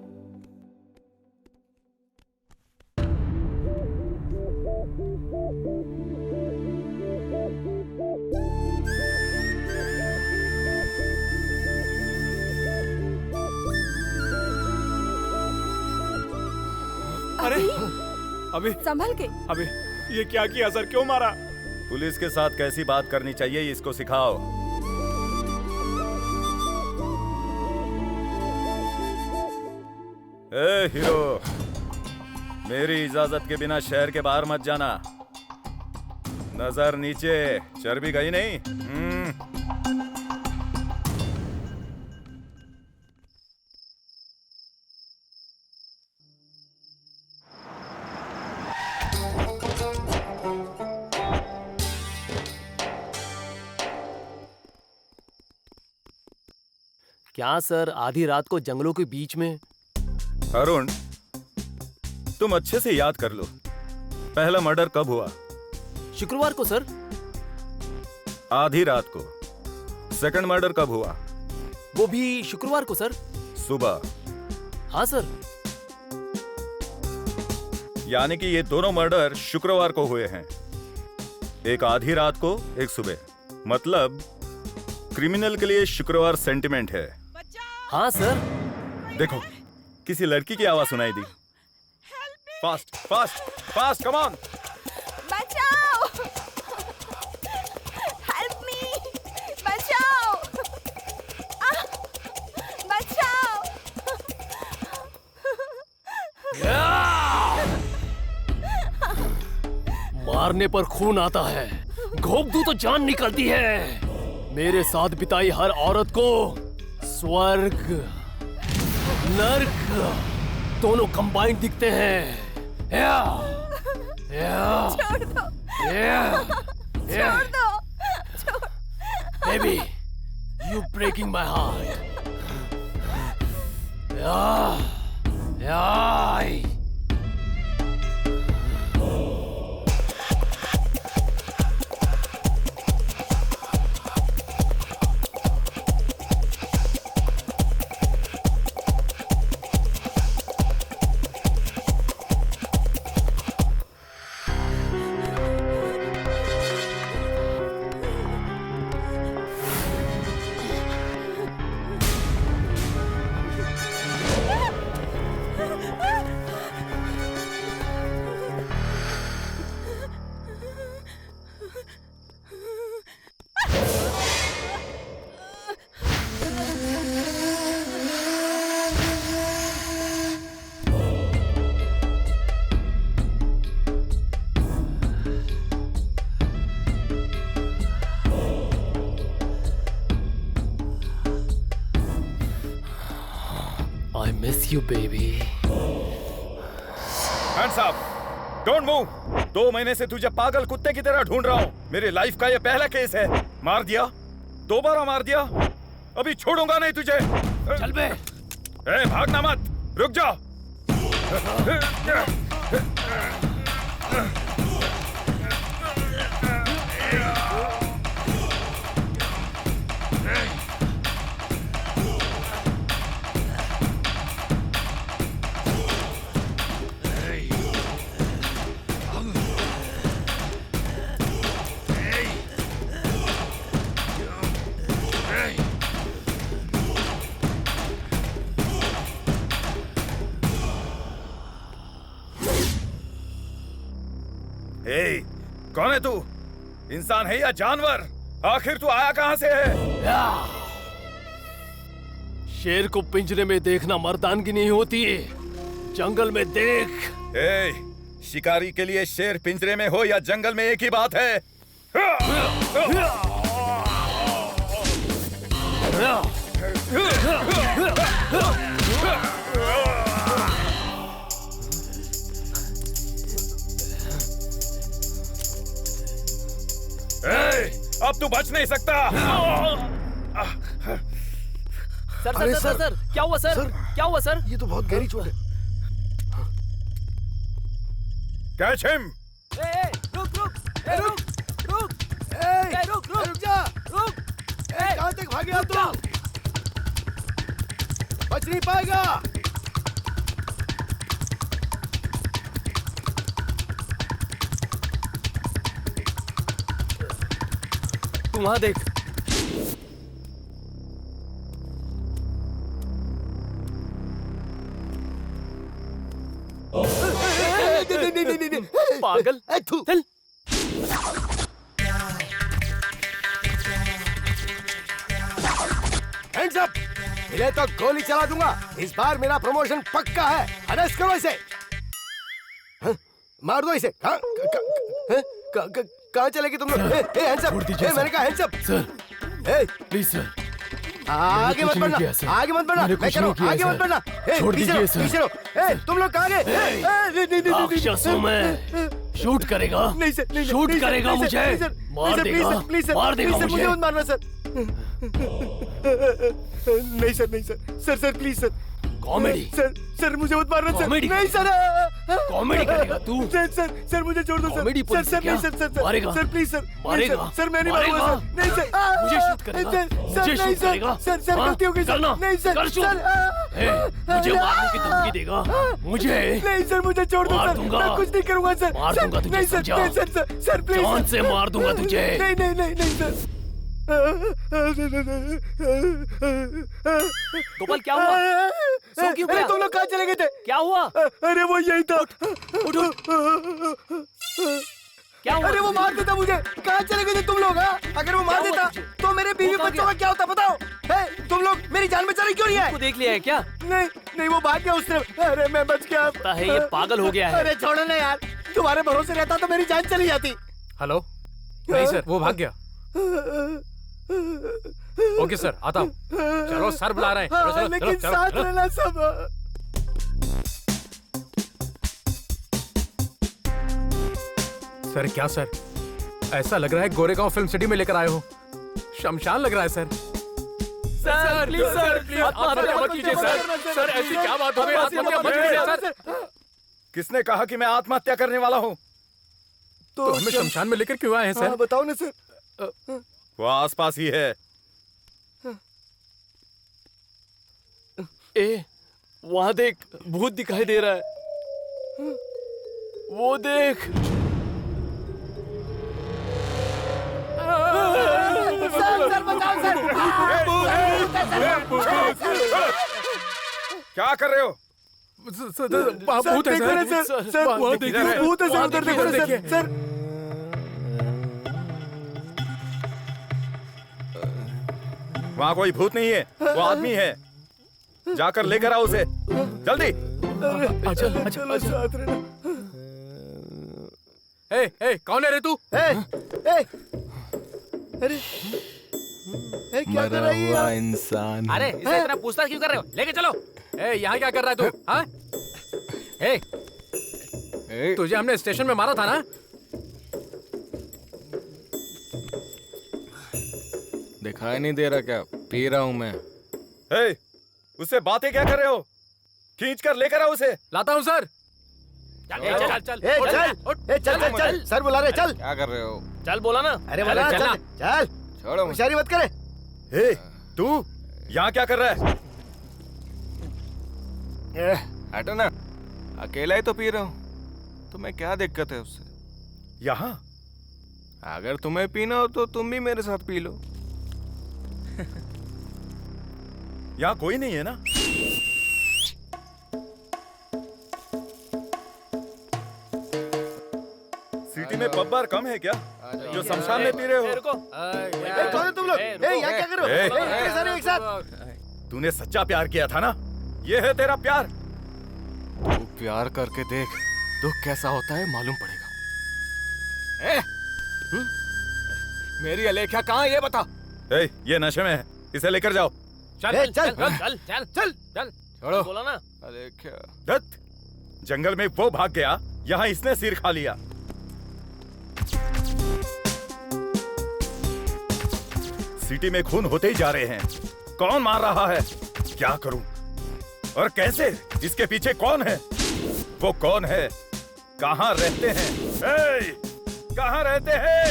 अरे अभी संभल के। अभी ये क्या किया सर, क्यों मारा? पुलिस के साथ कैसी बात करनी चाहिए इसको सिखाओ। ए हीरो, मेरी इजाजत के बिना शहर के बाहर मत जाना। नजर नीचे, चर्बी गई नहीं? क्या सर, आधी रात को जंगलों के बीच में? अरुण, तुम अच्छे से याद कर लो, पहला मर्डर कब हुआ? शुक्रवार को सर। आधी रात को। सेकंड मर्डर कब हुआ? वो भी शुक्रवार को सर। सुबह? हाँ सर। यानी कि ये दोनों मर्डर शुक्रवार को हुए हैं। एक आधी रात को, एक सुबह। मतलब क्रिमिनल के लिए शुक्रवार सेंटिमेंट है। हाँ सर। देखो, किसी लड़की की आवाज सुनाई दी। Fast fast fast, come on. बचाओ! Help me! बचाओ! बचाओ! मारने पर खून आता है, घोंप दूं तो जान निकलती है। मेरे साथ बिताई हर औरत को स्वर्ग नर्क दोनों कंबाइंड दिखते हैं। छोड़ दो! छोड़ दो! Baby, you breaking my heart. I miss you, baby. Hands up! Don't move! 2 महीने से तुझे पागल कुत्ते की तरह ढूंढ रहा हूँ। मेरी लाइफ का ये पहला केस है। मार दिया, दोबारा मार दिया, अभी छोड़ूंगा नहीं तुझे। चल बे। भागना मत, रुक जा। कौन है तू? इंसान है या जानवर? आखिर तू आया कहां से है? शेर को पिंजरे में देखना मर्दानगी नहीं होती है, जंगल में देख। शिकारी के लिए शेर पिंजरे में हो या जंगल में एक ही बात है। अब तू बच नहीं सकता। सर, क्या हुआ सर? क्या हुआ सर? ये तो बहुत गहरी चोट है। Catch him. रुक जा। कहां तक भागे तू? बच नहीं पाएगा। तू वहां देख। नहीं, पागल। चल। Hands up. मिले तो गोली चला दूंगा। इस बार मेरा प्रमोशन पक्का है। अरेस्ट करो इसे। मार दो इसे। कहाँ चलेगी तुम लोग? Hands up. मैंने कहा hands up. Sir please sir, आगे मत बढ़ना। आगे मत बढ़ना। मैं कह रहा हूँ आगे मत बढ़ना। छोड़ दीजिए सर। पीछे रहो। तुम लोग कहाँ गए? राक्षसों में शूट करेगा। नहीं सर, नहीं शूट करेगा मुझे। मार देगा। प्लीज सर, मार देगा मुझे मत मारना सर। नहीं सर, नहीं sir, sir please sir. Comedy. Sir मुझे मत मारना सर। नहीं सर। कॉमेडी करेगा तू? सर मुझे छोड़ दो सर। कॉमेडी सर नहीं सर। मारेगा। Sir please sir. मारेगा। सर मैं नहीं मारूंगा सर। नहीं सर। मुझे शूट करेगा। मुझे शूट करेगा। सर गलती हो गई सर। नहीं सर। मुझे मारने की धमकी देगा मुझे? नहीं सर, मुझे छोड़ दो सर। मैं कुछ नहीं करूंगा सर। मार दूंगा तुझे। नहीं सर, सर प्लीज। जान से मार दूंगा तुझे। नहीं सर। गोपाल क्या हुआ? सो क्यों गया? तुम लोग कहाँ चले गए थे? क्या हुआ? अरे वो यही था। उठ। क्या हुआ? अरे वो मार देता मुझे। कहाँ चले गए थे तुम लोग? अगर वो मार देता तो मेरे बीवी बच्चों का क्या होता बताओ? तुम लोग मेरी जान बचाने क्यों नहीं आए? देख लिया है क्या? नहीं वो भाग गया उससे। अरे मैं बच गया। है ये पागल हो गया है। अरे छोड़ो ना यार, तुम्हारे भरोसे रहता तो मेरी जान चली जाती। हेलो। नहीं सर, वो भाग गया। ओके सर, आता हूँ। चलो सर बुला रहे हैं। चलो, लेकिन साथ रहना सब। सर क्या सर, ऐसा लग रहा है गोरेगांव फिल्म सिटी में लेकर आए हो। शमशान लग रहा है sir. Sir please sir, please आत्महत्या मत कीजिए सर। सर ऐसी क्या बात हो गई? आत्महत्या मत कीजिए सर। किसने कहा कि मैं आत्महत्या करने वाला हूँ? तो हमें शमशान में लेकर क्यों आए हैं सर? बताओ ना सर। वो आसपास ही है। वहां देख, भूत दिखाई दे रहा है। वो देख। सर बताओ सर। क्या कर रहे हो? भूत है सर। सर भूत है सर। उधर देखो सर। वहाँ कोई भूत नहीं है, वो आदमी है। जाकर लेकर आओ उसे जल्दी। चलो साथ रहना। कौन है रे तू? अरे क्या कर रही है? इंसान। अरे इसे इतना पूछताछ क्यों कर रहे हो? लेके चलो। यहाँ क्या कर रहा है तू? हाँ? तुझे हमने स्टेशन में मारा था ना? दिखाई नहीं दे रहा क्या? पी रहा हूँ मैं। उससे बातें क्या कर रहे हो? खींच कर लेकर आओ उसे। लाता हूँ सर। चल। सर बुला रहे। चल। क्या कर रहे हो? चल बोला ना। अरे बोला चल। छोड़ो। होशियारी मत करे। तू यहाँ क्या कर रहा है? हटो ना, अकेला ही तो पी रहा हूँ। तुम्हें क्या दिक्कत है उससे? यहाँ अगर तुम्हें पीना हो तो तुम भी मेरे साथ पी लो। यहाँ कोई नहीं है ना? सिटी में पब बार कम है क्या जो शमशान में पी रहे हो? कौन है तुम लोग? यहाँ क्या कर रहे हो? इतने सारे एक साथ। तूने सच्चा प्यार किया था ना, ये है तेरा प्यार। तू प्यार करके देख, दुख कैसा होता है मालूम पड़ेगा। मेरी अलेख्या कहाँ है ये बता। ये नशे में है, इसे लेकर जाओ। चल चल चल चल चल चल छोड़ो। बोला ना। अलेख्या दत्त, जंगल में वो भाग गया, यहाँ इसने सिर खा लिया। सिटी में खून होते ही जा रहे हैं। कौन मार रहा है? क्या करूं? और कैसे? इसके पीछे कौन है? वो कौन है? कहाँ रहते हैं? कहाँ रहते हैं?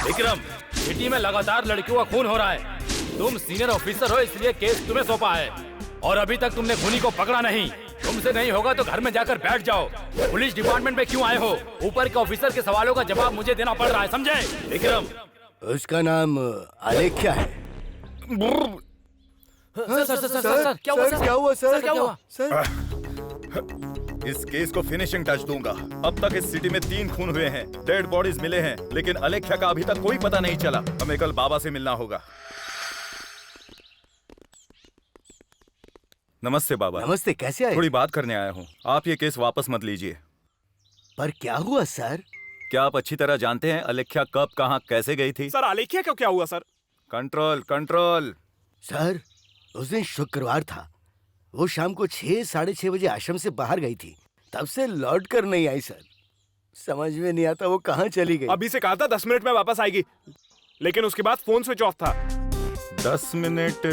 विक्रम, सिटी में लगातार लड़कियों का खून हो रहा है। तुम सीनियर ऑफिसर हो, इसलिए केस तुम्हें सौंपा है और अभी तक तुमने खूनी को पकड़ा नहीं। तुमसे नहीं होगा तो घर में जाकर बैठ जाओ। पुलिस डिपार्टमेंट में क्यों आए हो? ऊपर के ऑफिसर के सवालों का जवाब मुझे देना पड़ रहा है, समझे? विक्रम, उसका नाम आलेख्या है। सर क्या हुआ सर? क्या हुआ सर? क्या हुआ सर? इस केस को फिनिशिंग टच दूंगा। अब तक इस सिटी में 3 खून हुए हैं, डेड बॉडीज मिले हैं, लेकिन अलेख्या का अभी तक कोई पता नहीं चला। हमें कल बाबा से मिलना होगा। नमस्ते बाबा। नमस्ते, कैसे आए? थोड़ी बात करने आया हूँ। आप ये केस वापस मत लीजिए। पर क्या हुआ सर? क्या आप अच्छी तरह जानते हैं अलेख्या कब, कहाँ, कैसे गई थी? सर अलेख्या को क्या हुआ सर? Control control. सर, उस दिन शुक्रवार था। वो शाम को 6, साढ़े 6 बजे आश्रम से बाहर गई थी। तब से लौट कर नहीं आई सर। समझ में नहीं आता वो कहाँ चली गई। अभी से कहा था 10 मिनट में वापस आएगी, लेकिन उसके बाद फोन स्विच ऑफ था। 10 मिनट?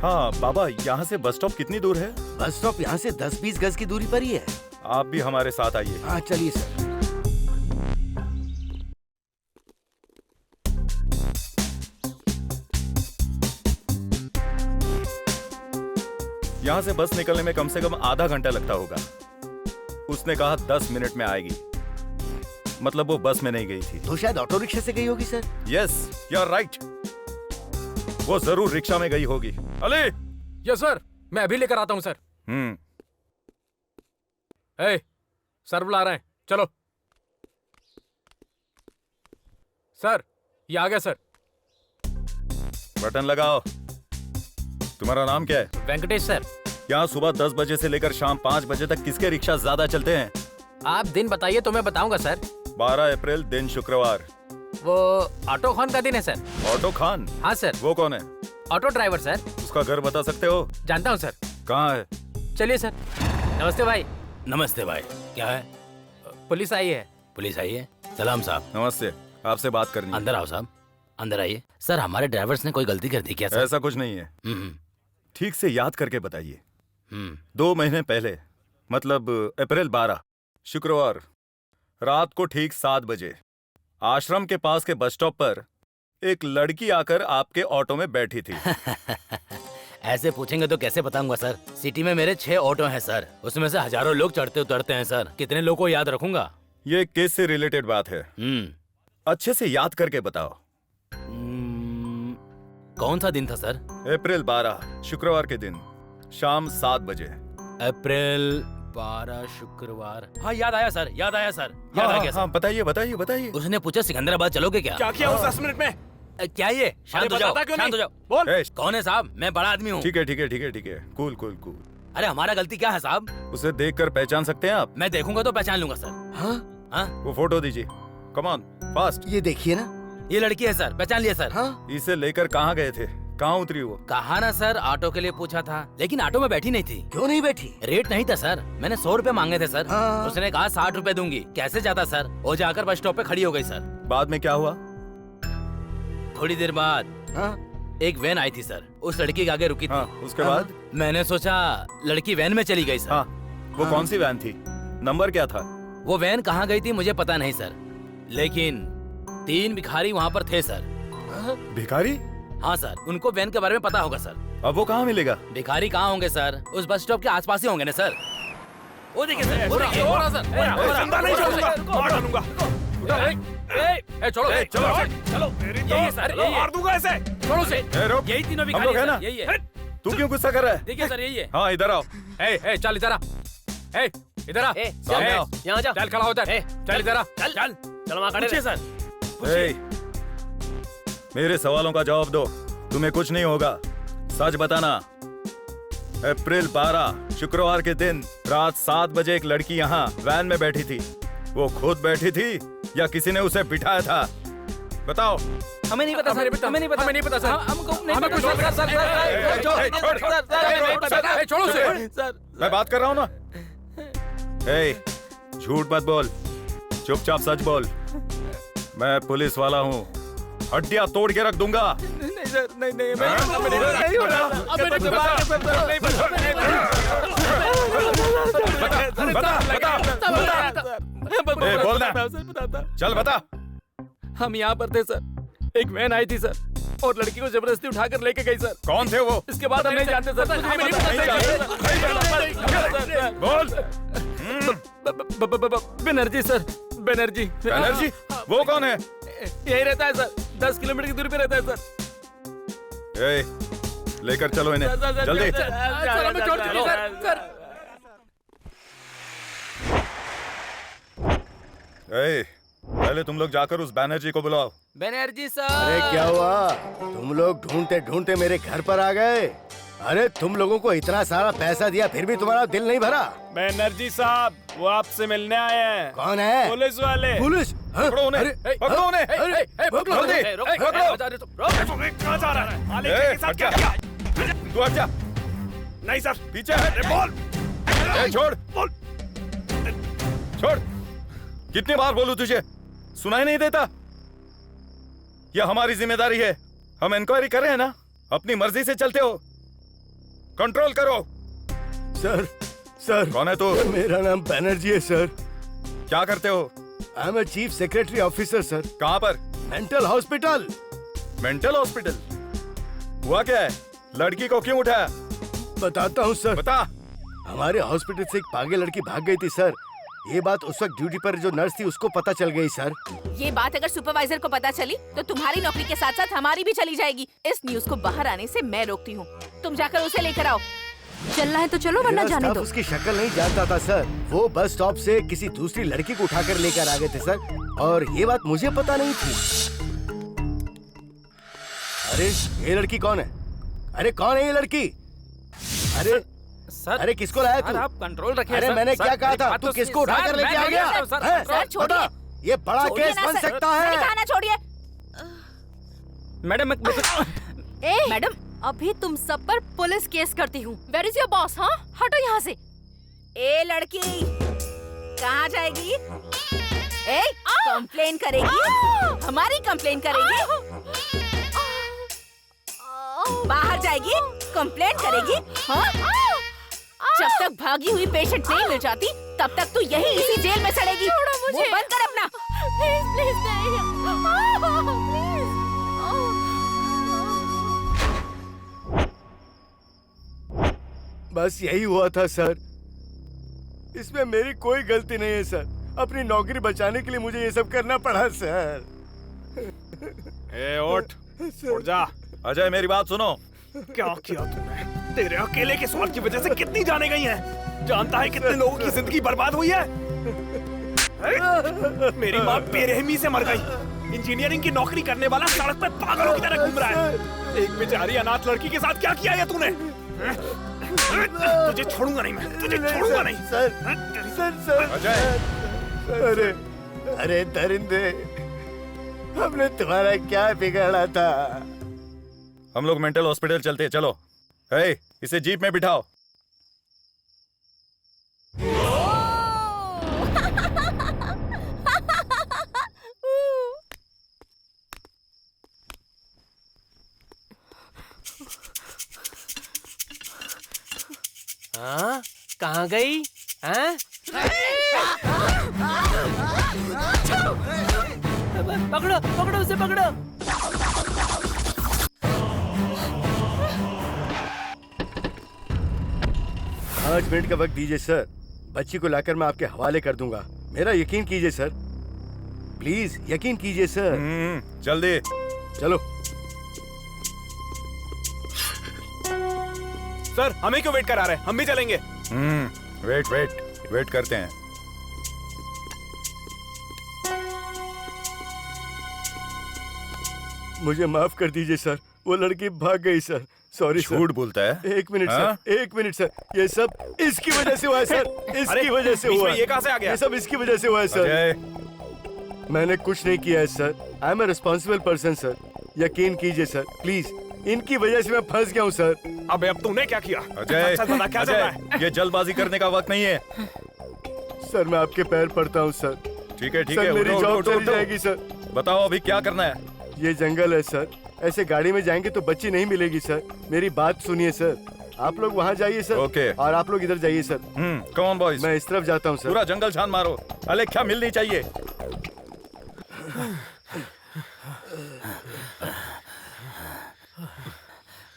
हाँ बाबा, यहाँ से बस स्टॉप कितनी दूर है? बस स्टॉप यहाँ से 10-20 गज की दूरी पर ही है। आप भी हमारे साथ आइए। हाँ चलिए सर। यहाँ से बस निकलने में कम से कम आधा घंटा लगता होगा। उसने कहा 10 मिनट में आएगी, मतलब वो बस में नहीं गई थी। तो शायद ऑटो रिक्शा से गई होगी sir. Yes, you are right. वो जरूर रिक्शा में गई होगी। अली। यस सर, मैं अभी लेकर आता हूँ सर। सर बुला रहे हैं, चलो। सर, ये आ गया सर। बटन लगाओ। तुम्हारा नाम क्या है? वेंकटेश सर। यहाँ सुबह 10 बजे से लेकर शाम 5 बजे तक किसके रिक्शा ज्यादा चलते हैं? आप दिन बताइए तो मैं बताऊंगा सर। 12 अप्रैल दिन शुक्रवार। वो ऑटो खान का दिन है सर। ऑटो खान? हाँ सर। वो कौन है? Auto driver sir. उसका घर बता सकते हो? जानता हूँ सर। कहाँ है? चलिए सर। नमस्ते भाई। नमस्ते भाई। क्या है? पुलिस आई है। पुलिस आई है? सलाम साहब। नमस्ते, आपसे बात करनी है। अंदर आओ साहब, अंदर आइए। सर, हमारे ड्राइवर्स ने कोई गलती कर दी क्या सर? ऐसा कुछ नहीं है। ठीक से याद करके बताइए। 2 महीने पहले, मतलब अप्रैल 12 शुक्रवार रात को ठीक 7 बजे आश्रम के पास के बस स्टॉप पर एक लड़की आकर आपके ऑटो में बैठी थी। ऐसे पूछेंगे तो कैसे बताऊंगा सर? सिटी में मेरे 6 ऑटो हैं सर, उसमें से हजारों लोग चढ़ते उतरते हैं सर। कितने लोगों को याद रखूंगा? ये केस से रिलेटेड बात है। अच्छे से याद करके बताओ। कौन सा दिन था सर? अप्रैल 12 शुक्रवार के दिन शाम 7 बजे। अप्रैल 12 शुक्रवार। हाँ याद आया सर, याद आया सर, याद आ गया सर। बताइए बताइए बताइए। उसने पूछा सिकंदराबाद चलोगे क्या? क्या किया उस 10 मिनट में? क्या ये? शांत हो जाओ, शांत हो जाओ। बोल। कौन है साहब? मैं बड़ा आदमी हूँ। ठीक है ठीक है ठीक है ठीक है, कूल कूल कूल। अरे हमारा गलती क्या है साहब? उसे देखकर पहचान सकते हैं आप? मैं देखूंगा तो पहचान लूंगा सर। हाँ? वो फोटो दीजिए, कम ऑन फास्ट। ये देखिए ना, ये लड़की है सर, पहचान लिया सर। हाँ? इसे लेकर कहाँ गए थे? कहाँ उतरी वो? कहा ना सर, ऑटो के लिए पूछा था, लेकिन ऑटो में बैठी नहीं थी। क्यों नहीं बैठी? रेट नहीं था सर, मैंने 100 रुपए मांगे थे सर। हाँ। उसने कहा 60 रुपए दूंगी। कैसे जाता सर? वो जाकर बस स्टॉप पे खड़ी हो गई सर। बाद में क्या हुआ? थोड़ी देर बाद एक वैन आई थी सर, उस लड़की के आगे रुकी थी। उसके बाद? मैंने सोचा लड़की वैन में चली गई सर। वो कौन सी वैन थी? नंबर क्या था? वो वैन कहाँ गई थी मुझे पता नहीं सर, लेकिन 3 भिखारी वहाँ पर थे सर। भिखारी? हाँ सर, उनको वैन के बारे में पता होगा सर। अब वो कहाँ मिलेगा? भिखारी कहाँ होंगे सर? उस बस स्टॉप के आसपास ही होंगे ना सर। वो देखिए सर, वो देखिए, हो रहा सर, हो रहा, हो रहा। जिंदा नहीं छोड़ूंगा, मार डालूंगा। चलो चलो यही सर, यही है। मार दूंगा ऐसे। छोड़ो से। रुक, यही तीनों भी हम खाली लोग है है ना? सर, यही है। तू क्यों गुस्सा कर रहा है? देखिए सर, यही है। हाँ, इधर आओ। चल इधर आ। इधर आ। सामने आओ, यहाँ जा। चल खड़ा हो इधर। चल इधर आ। चल चल चलो वहाँ खड़े पूछिए रहे। सर। ए, मेरे सवालों का जवाब दो। तुम्हें कुछ नहीं होगा, सच बताना। अप्रैल 12 शुक्रवार के दिन रात 7 बजे एक लड़की यहाँ वैन में बैठी थी। वो खुद बैठी थी या किसी ने उसे बिठाया था? बताओ। हमें नहीं पता सर, हमें नहीं पता, हमें नहीं पता सर। हमको नहीं हमें पता कुछ सर, सर, सर, छोड़ो से। सर, मैं बात कर रहा हूँ ना। ए, झूठ मत बोल, चुपचाप सच बोल। मैं पुलिस वाला हूँ, हड्डियां तोड़ के रख दूंगा। नहीं सर, नहीं नहीं बता। चल बता। हम यहाँ पर थे सर, एक वैन आई थी सर और लड़की को जबरदस्ती उठाकर लेके गई सर। कौन थे वो? इसके बाद हम नहीं जानते सर, कुछ नहीं पता। बनर्जी सर, बनर्जी। बनर्जी? वो कौन है? यही रहता है सर, 10 किलोमीटर की दूरी पे रहता है सर। ए, लेकर चलो इन्हें जल्दी। ए, पहले तुम लोग जाकर उस बैनर्जी को बुलाओ। बनर्जी सर। अरे क्या हुआ? तुम लोग ढूंढते ढूंढते मेरे घर पर आ गए। अरे तुम लोगों को इतना सारा पैसा दिया फिर भी तुम्हारा दिल नहीं भरा? बनर्जी साहब, वो आपसे मिलने आए हैं। कौन है? पुलिस वाले। पुलिस? पकड़ो उन्हें, पकड़ो उन्हें। कहाँ जा रहा है? मालिक के साथ क्या किया? तू हट जा। नहीं सर, पीछे हट। बोल। छोड़, बोल। छोड़। कितनी बार बोलूं तुझे, सुनाई नहीं देता? यह हमारी जिम्मेदारी है, हम इंक्वायरी कर रहे हैं ना। अपनी मर्जी से चलते हो, कंट्रोल करो। सर कौन है तू? मेरा नाम बैनर्जी है सर। क्या करते हो? I am a chief secretary officer sir. कहाँ पर? Mental hospital. Mental hospital? हुआ क्या है? लड़की को क्यों उठाया? बताता हूँ सर। बता। हमारे हॉस्पिटल से एक पागल लड़की भाग गई थी सर। ये बात उस वक्त ड्यूटी पर जो नर्स थी उसको पता चल गई सर। ये बात अगर सुपरवाइजर को पता चली तो तुम्हारी नौकरी के साथ साथ हमारी भी चली जाएगी। इस न्यूज को बाहर आने से मैं रोकती हूँ। तुम जाकर उसे लेकर आओ। चलना है तो चलो वरना मेरा जाने स्टाफ दो। उसकी शक्ल नहीं जानता था सर। वो बस स्टॉप से किसी दूसरी लड़की को उठाकर लेकर आ गए थे सर, और ये बात मुझे पता नहीं थी। अरे ये लड़की कौन है? अरे कौन है ये लड़की? अरे सर, अरे किसको लाया तू? आप कंट्रोल रखिए। अरे सर, मैंने सर, क्या कहा मेरी था? बात तू तो किसको सुनिए। उठाकर सर, लेके मैं आ नहीं गया? जानता हूँ, सर, हैं? सर, छोड़िए। बता, ये बड़ा छोड़िए केस ना, बन सर। सकता मैंने है। कहा ना, छोड़िए। मैडम मैडम, अभी तुम सब पर पुलिस केस करती हूँ। Where is your boss? हाँ, हटो यहाँ से। ए लड़की, कहाँ जाएगी? ए, कंप्लेन करेगी? हमारी कंप्लेन करेगी? बाहर जाएगी? कंप्लेन करेगी? हाँ? जब तक भागी हुई पेशेंट नहीं मिल जाती तब तक तू यही इसी जेल में सड़ेगी। मुंह बंद कर अपना। प्लीज प्लीज नहीं, बस यही हुआ था सर। इसमें मेरी कोई गलती नहीं है सर। अपनी नौकरी बचाने के लिए मुझे ये सब करना पड़ा सर। ए उठ जा। अजय मेरी बात सुनो। क्या किया तूने? तेरे अकेले के स्वार्थ की वजह से कितनी जाने गई हैं? जानता है कितने लोगों की जिंदगी बर्बाद हुई है? मेरी माँ बेरहमी से मर गई। इंजीनियरिंग की नौकरी करने वाला सड़क पे पागलों की तरह घूम रहा है। एक बेचारी अनाथ लड़की के साथ क्या किया है तूने? तुझे छोड़ूंगा नहीं मैं, तुझे छोड़ूंगा नहीं। सर अजय, अरे दरिंदे, हमने तुम्हारा क्या बिगाड़ा था? हम लोग मेंटल हॉस्पिटल चलते हैं, चलो। हे, इसे जीप में बिठाओ। हाँ, कहाँ गई? हाँ? पकड़ो पकड़ो उसे, पकड़ो। 5 मिनट का वक्त दीजिए सर। बच्ची को लाकर मैं आपके हवाले कर दूंगा। मेरा यकीन कीजिए सर, प्लीज यकीन कीजिए सर। जल्दी चलो। सर हमें क्यों वेट करा रहे हैं, हम भी चलेंगे। वेट करते हैं। मुझे माफ कर दीजिए सर, वो लड़की भाग गई सर। Sorry sir. झूठ बोलता है। एक मिनट सर, एक मिनट सर। ये सब इसकी वजह से हुआ है सर, इसकी वजह से हुआ है। ये कहां से आ गया? ये सब इसकी वजह से हुआ है सर। मैंने कुछ नहीं किया है sir. I am a responsible person sir. यकीन कीजिए सर प्लीज, इनकी वजह से मैं फंस गया हूँ सर। अबे अब तूने क्या किया? अजय, सच बता, क्या चल रहा है? ये जल्दबाजी करने का वक्त नहीं है। सर मैं आपके पैर पड़ता हूँ सर। ठीक है सर मेरी जॉब चली जाएगी सर। बताओ अभी क्या करना है? ये जंगल है सर, ऐसे गाड़ी में जाएंगे तो बच्ची नहीं मिलेगी सर। मेरी बात सुनिए सर, आप लोग वहाँ जाइए सर। ओके। और आप लोग इधर जाइए सर। Come on boys. मैं इस तरफ जाता हूँ सर। पूरा जंगल छान मारो, अलेख्या मिलनी चाहिए।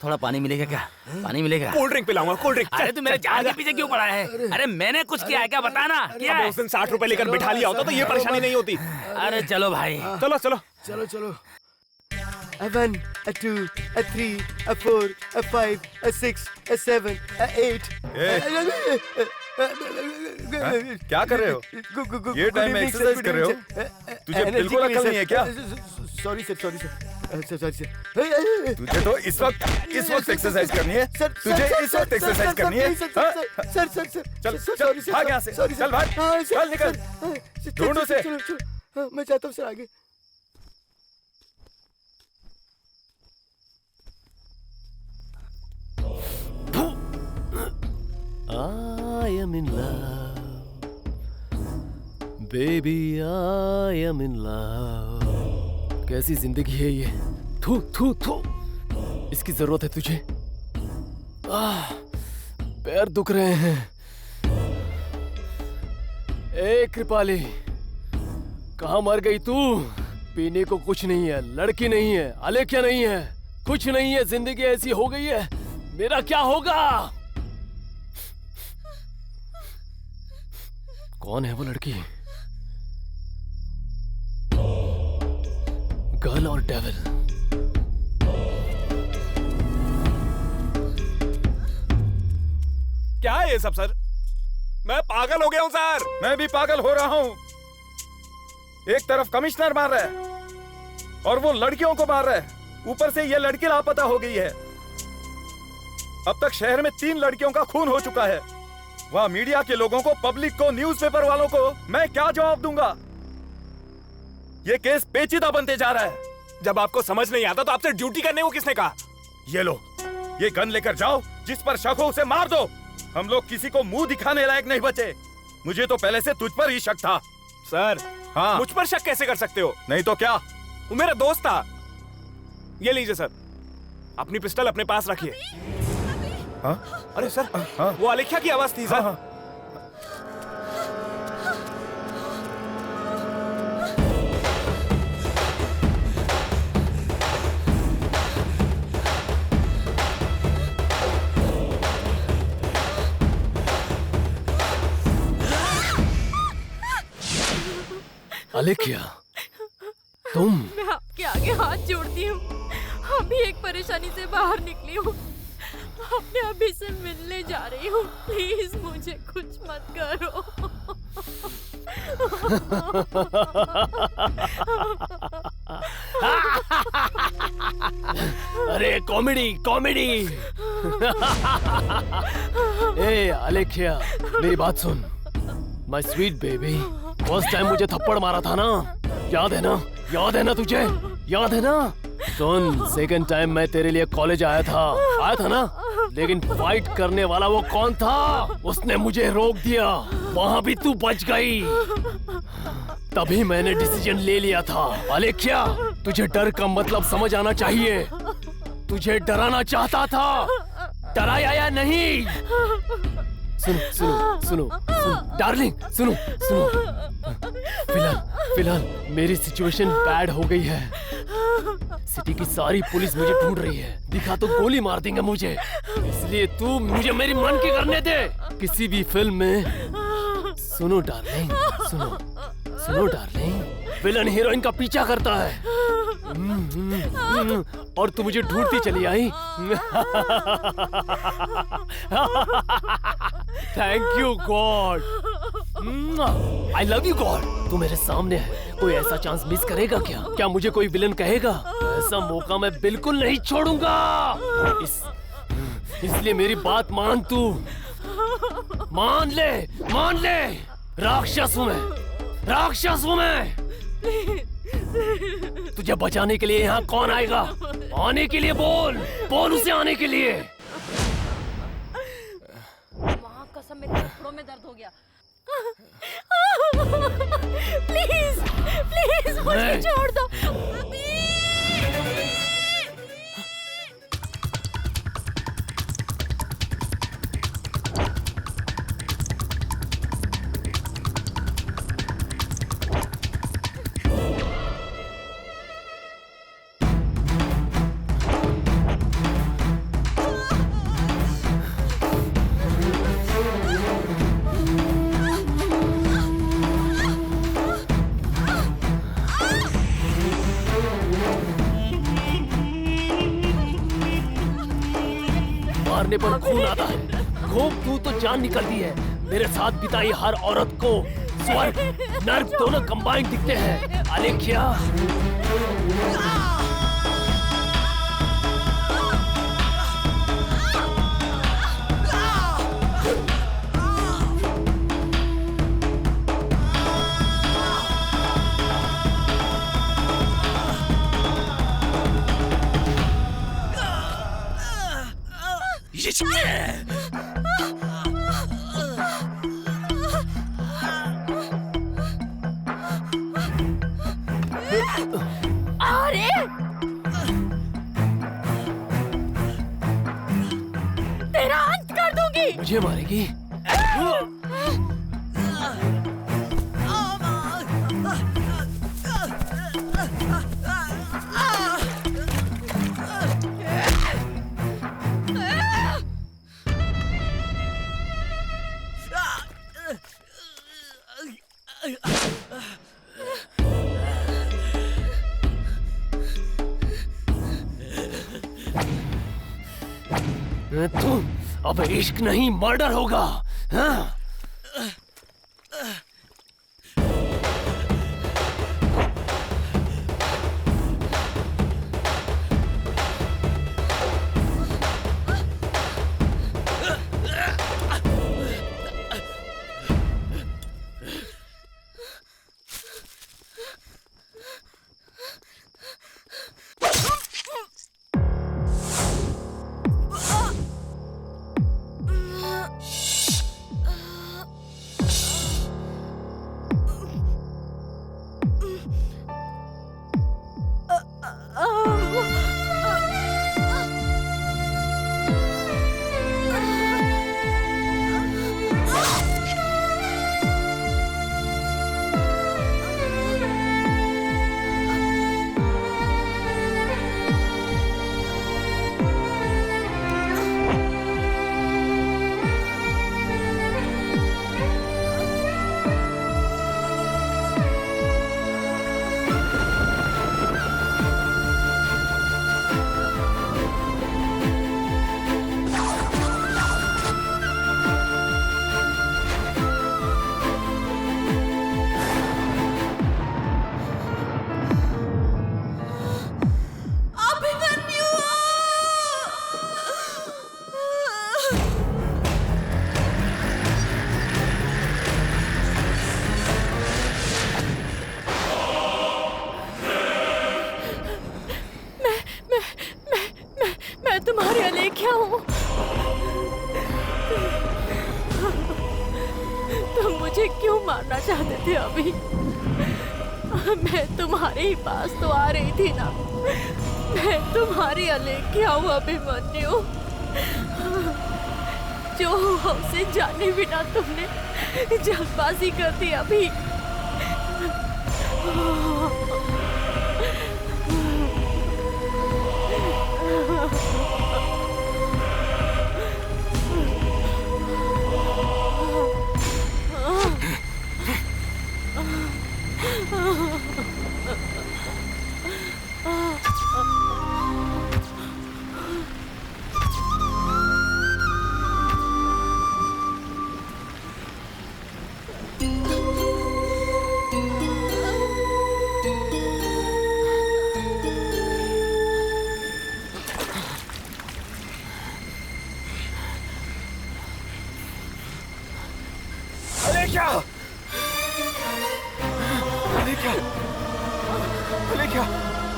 थोड़ा पानी मिलेगा क्या? पानी मिलेगा? कोल्ड ड्रिंक पिलाऊंगा, कोल्ड ड्रिंक। अरे तू मेरे जान के पीछे क्यों पड़ा है? अरे मैंने कुछ किया है क्या, बताना क्या है? उस दिन 60 रुपए लेकर बिठा लिया होता तो ये परेशानी नहीं होती। अरे चलो भाई, चलो चलो चलो चलो। A 1, a 2, a 3, a 4, a 5, a 6, a 7, a 8. क्या कर रहे हो? ये टाइम में एक्सरसाइज कर रहे हो? तुझे बिल्कुल अकल नहीं है क्या? Sorry sir, sorry sir, sorry sir. तुझे तो इस वक्त एक्सरसाइज करनी है। तुझे इस वक्त एक्सरसाइज करनी है। सर सर सर, चल चल भाग यहाँ से। चल भाग, चल निकल, ढूंढ उसे। मैं चाहता हूँ सर आगे। I am in love, baby, I am in love. कैसी जिंदगी है ये? थू थू थू। इसकी जरूरत है तुझे। पैर दुख रहे हैं। ए कृपाली, कहाँ मर गई तू? पीने को कुछ नहीं है, लड़की नहीं है, अलेख्या नहीं है, कुछ नहीं है। जिंदगी ऐसी हो गई है, मेरा क्या होगा? कौन है वो लड़की? गर्ल और डेविल? क्या है ये सब सर? मैं पागल हो गया हूँ सर। मैं भी पागल हो रहा हूँ। एक तरफ कमिश्नर मार रहा है और वो लड़कियों को मार रहा है। ऊपर से ये लड़की लापता हो गई है। अब तक शहर में 3 लड़कियों का खून हो चुका है। वहाँ मीडिया के लोगों को, पब्लिक को, न्यूज़पेपर वालों को मैं क्या जवाब दूंगा? ये केस पेचीदा बनते जा रहा है। जब आपको समझ नहीं आता तो आपसे ड्यूटी करने को किसने कहा? ये लो, ये गन लेकर जाओ, जिस पर शक हो उसे मार दो। हम लोग किसी को मुंह दिखाने लायक नहीं बचे। मुझे तो पहले से तुझ पर ही शक था। सर हाँ, मुझ पर शक कैसे कर सकते हो? नहीं तो क्या? वो मेरा दोस्त था। ये लीजिए सर, अपनी पिस्टल अपने पास रखिए। हाँ? अरे सर, हाँ? वो अलेख्या की आवाज थी सर। हाँ, हाँ। अलेख्या, तुम? मैं आपके आगे हाथ जोड़ती हूँ। अभी एक परेशानी से बाहर निकली हूँ, अपने अभी से मिलने जा रही हूँ। प्लीज मुझे कुछ मत करो। अरे कॉमेडी कॉमेडी। ए अलेख्या, मेरी बात सुन। My sweet baby, first time मुझे थप्पड़ मारा था ना, याद है ना? याद है ना तुझे? याद है ना? सुन, सेकंड टाइम मैं तेरे लिए कॉलेज आया था ना? लेकिन फाइट करने वाला वो कौन था? उसने मुझे रोक दिया। वहाँ भी तू बच गई। तभी मैंने डिसीजन ले लिया था। अलेख्या, तुझे डर का मतलब समझ आना चाहिए। तुझे डराना चाहता था, डराया या नहीं? सुनो सुनो सुनो सुनो डार्लिंग, सुनो सुनो। फिलहाल मेरी सिचुएशन बैड हो गई है। सिटी की सारी पुलिस मुझे ढूंढ रही है। दिखा तो गोली मार देंगे मुझे। इसलिए तू मुझे मेरी मन की करने दे। किसी भी फिल्म में सुनो डार्लिंग, सुनो सुनो डार्लिंग, विलन हीरोइन का पीछा करता है और तू मुझे ढूंढती चली आई। Thank you God, I love you God. तू मेरे सामने है, कोई ऐसा चांस मिस करेगा क्या? क्या मुझे कोई विलन कहेगा? ऐसा मौका मैं बिल्कुल नहीं छोड़ूंगा। इसलिए मेरी बात मान, तू मान ले। राक्षस हूँ मैं, राक्षस हूँ मैं। तुझे बचाने के लिए यहाँ कौन आएगा? आने के लिए बोल उसे आने के लिए। वहाँ कसम मेरे फेफड़ों में दर्द हो गया। प्लीज मुझे छोड़ दो। मारने पर खून आता है, घोप तू तो जान निकलती है। मेरे साथ बिताई हर औरत को स्वर्ग नर्क दोनों कंबाइन दिखते हैं। अलेख्या, अरे तेरा अंत कर दूंगी। मुझे मारेगी? तुम अब इश्क नहीं मर्डर होगा। हाँ? तुम्हारी अलेख्या हूँ। तुम मुझे क्यों मारना चाहते थे अभी? मैं तुम्हारे ही पास तो आ रही थी ना। मैं तुम्हारी अलेख्या हूँ अभिमन्यु। जो हुआ उसे जाने बिना तुमने जल्दबाजी कर दी अभी।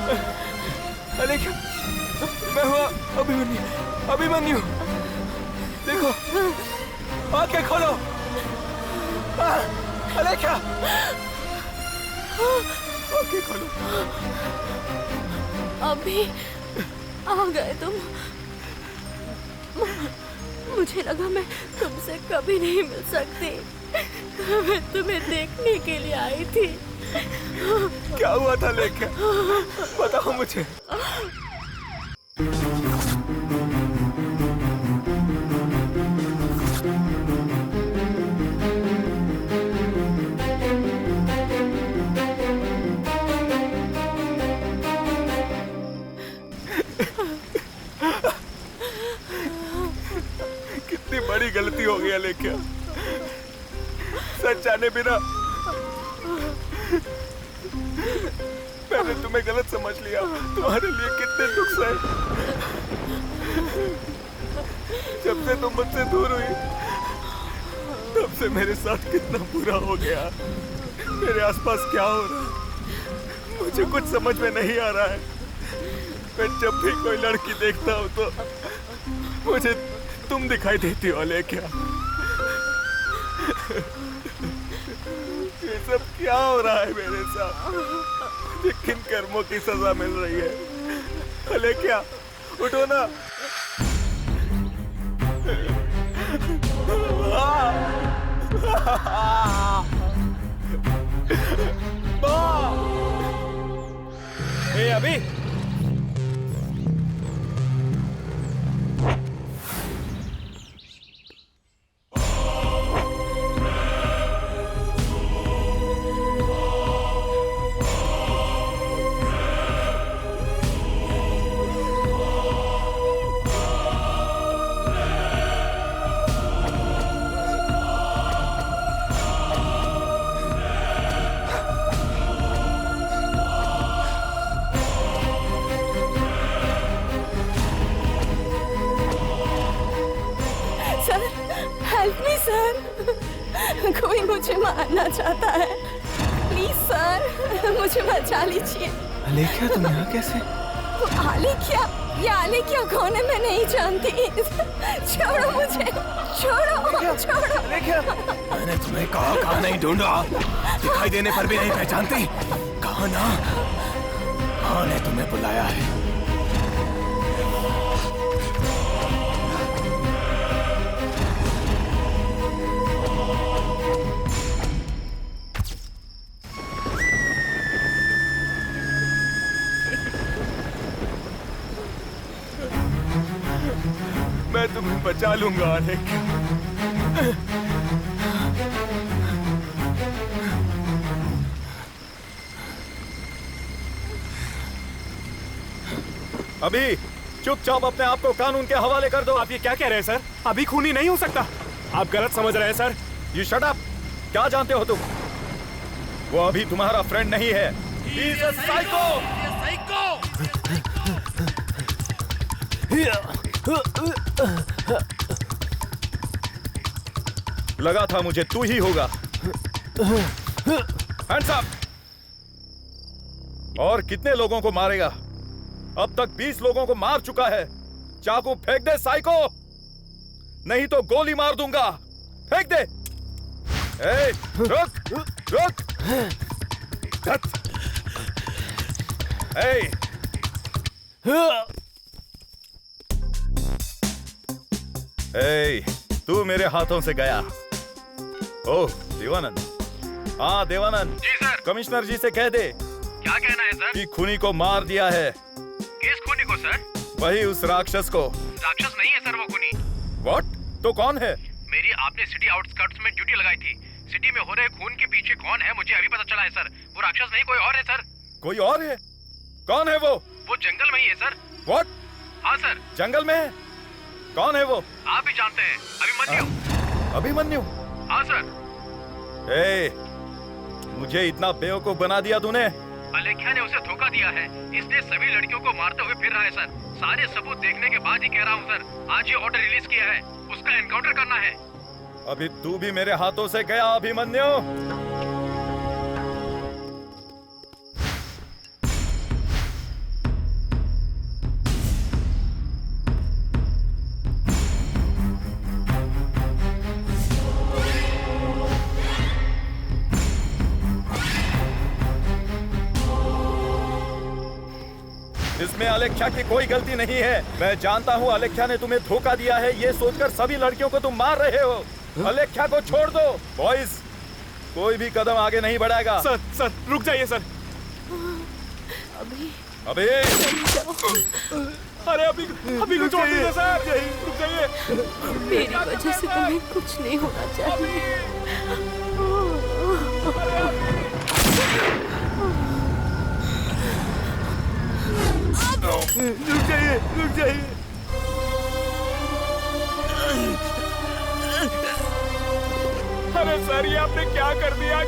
अलेख्या, मैं हुआ अभिमन्यु। अभिमन्यु, देखो, आंखें खोलो। अलेख्या, आंखें खोलो। अभी आ गए तुम। मुझे लगा मैं तुमसे कभी नहीं मिल सकती। मैं तुम्हें देखने के लिए आई थी। क्या हुआ था अलेख्या, बताओ मुझे। कितनी बड़ी गलती हो गई अलेख्या, सच जाने बिना मैंने तुम्हें गलत समझ लिया। तुम्हारे लिए कितने दुख सहे। जब से तुम मुझसे दूर हुई तब से मेरे साथ कितना बुरा हो गया। मेरे आसपास क्या हो रहा है मुझे कुछ समझ में नहीं आ रहा है। मैं जब भी कोई लड़की देखता हूँ तो मुझे तुम दिखाई देती हो अलेख्या। ये सब क्या हो रहा है मेरे साथ? मुझे किन कर्मों की सजा मिल रही है? अलेख्या, उठो ना। ए अभी, कोई मुझे मारना चाहता है। प्लीज सर, मुझे बचा लीजिए। अलेख्या, तुम यहाँ कैसे? आलेख्या? ये आलेख्या कौन है मैं नहीं जानती। छोड़ो मुझे, छोड़ो, छोड़ो। अलेख्या, मैंने तुम्हें कहाँ नहीं ढूंढा, दिखाई देने पर भी नहीं पहचानती। कहाँ ना, कहाँ ने तुम्हें बुलाया है? मैं तुम्हें बचा लूंगा अलेख्या। अभी चुपचाप अपने आप को कानून के हवाले कर दो। आप ये क्या कह रहे हैं सर? अभी खूनी नहीं हो सकता। आप गलत समझ रहे हैं सर। You shut up. क्या जानते हो तुम? वो अभी तुम्हारा फ्रेंड नहीं है। He is a psycho! लगा था मुझे तू ही होगा। Hands up. और कितने लोगों को मारेगा? अब तक 20 लोगों को मार चुका है। चाकू फेंक दे साइको, नहीं तो गोली मार दूंगा। फेंक दे। ए, रुक, रुक। ए, ए, तू मेरे हाथों से गया। ओह देवानंद। हाँ देवानंद। जी सर। कमिश्नर जी से कह दे। क्या कहना है सर? कि खूनी को मार दिया है। किस खूनी को सर? वही उस राक्षस को। राक्षस नहीं है सर वो खूनी। व्हाट? तो कौन है? मेरी आपने सिटी आउटस्कर्ट्स में ड्यूटी लगाई थी। सिटी में हो रहे खून के पीछे कौन है मुझे अभी पता चला है सर। वो राक्षस नहीं कोई और है सर। कोई और है? कौन है वो? वो जंगल में ही है सर। व्हाट? हाँ सर। जंगल में है? कौन है वो? आप भी जानते हैं, अभिमन्यु। अभिमन्यु? हाँ सर। ए, मुझे इतना बेवकूफ बना दिया तूने। अलेख्या ने उसे धोखा दिया है, इसलिए सभी लड़कियों को मारते हुए फिर रहा है सर। सारे सबूत देखने के बाद ही कह रहा हूँ सर। आज ये ऑर्डर रिलीज किया है, उसका एनकाउंटर करना है। अभी तू भी मेरे हाथों से गया अभिमन्यु। इसमें अलेख्या की कोई गलती नहीं है। मैं जानता हूँ अलेख्या ने तुम्हें धोखा दिया है, ये सोचकर सभी लड़कियों को तुम मार रहे हो। अलेख्या को छोड़ दो। बॉयज, कोई भी कदम आगे नहीं बढ़ाएगा। सर रुक जाइए सर। अभी अरे अभी को छोड़ दीजिए सर, रुक जाइए। मेरी वजह से तुम्हें कुछ नहीं होना चाहिए। रुक जाइए। अरे सर, ये आपने क्या कर दिया?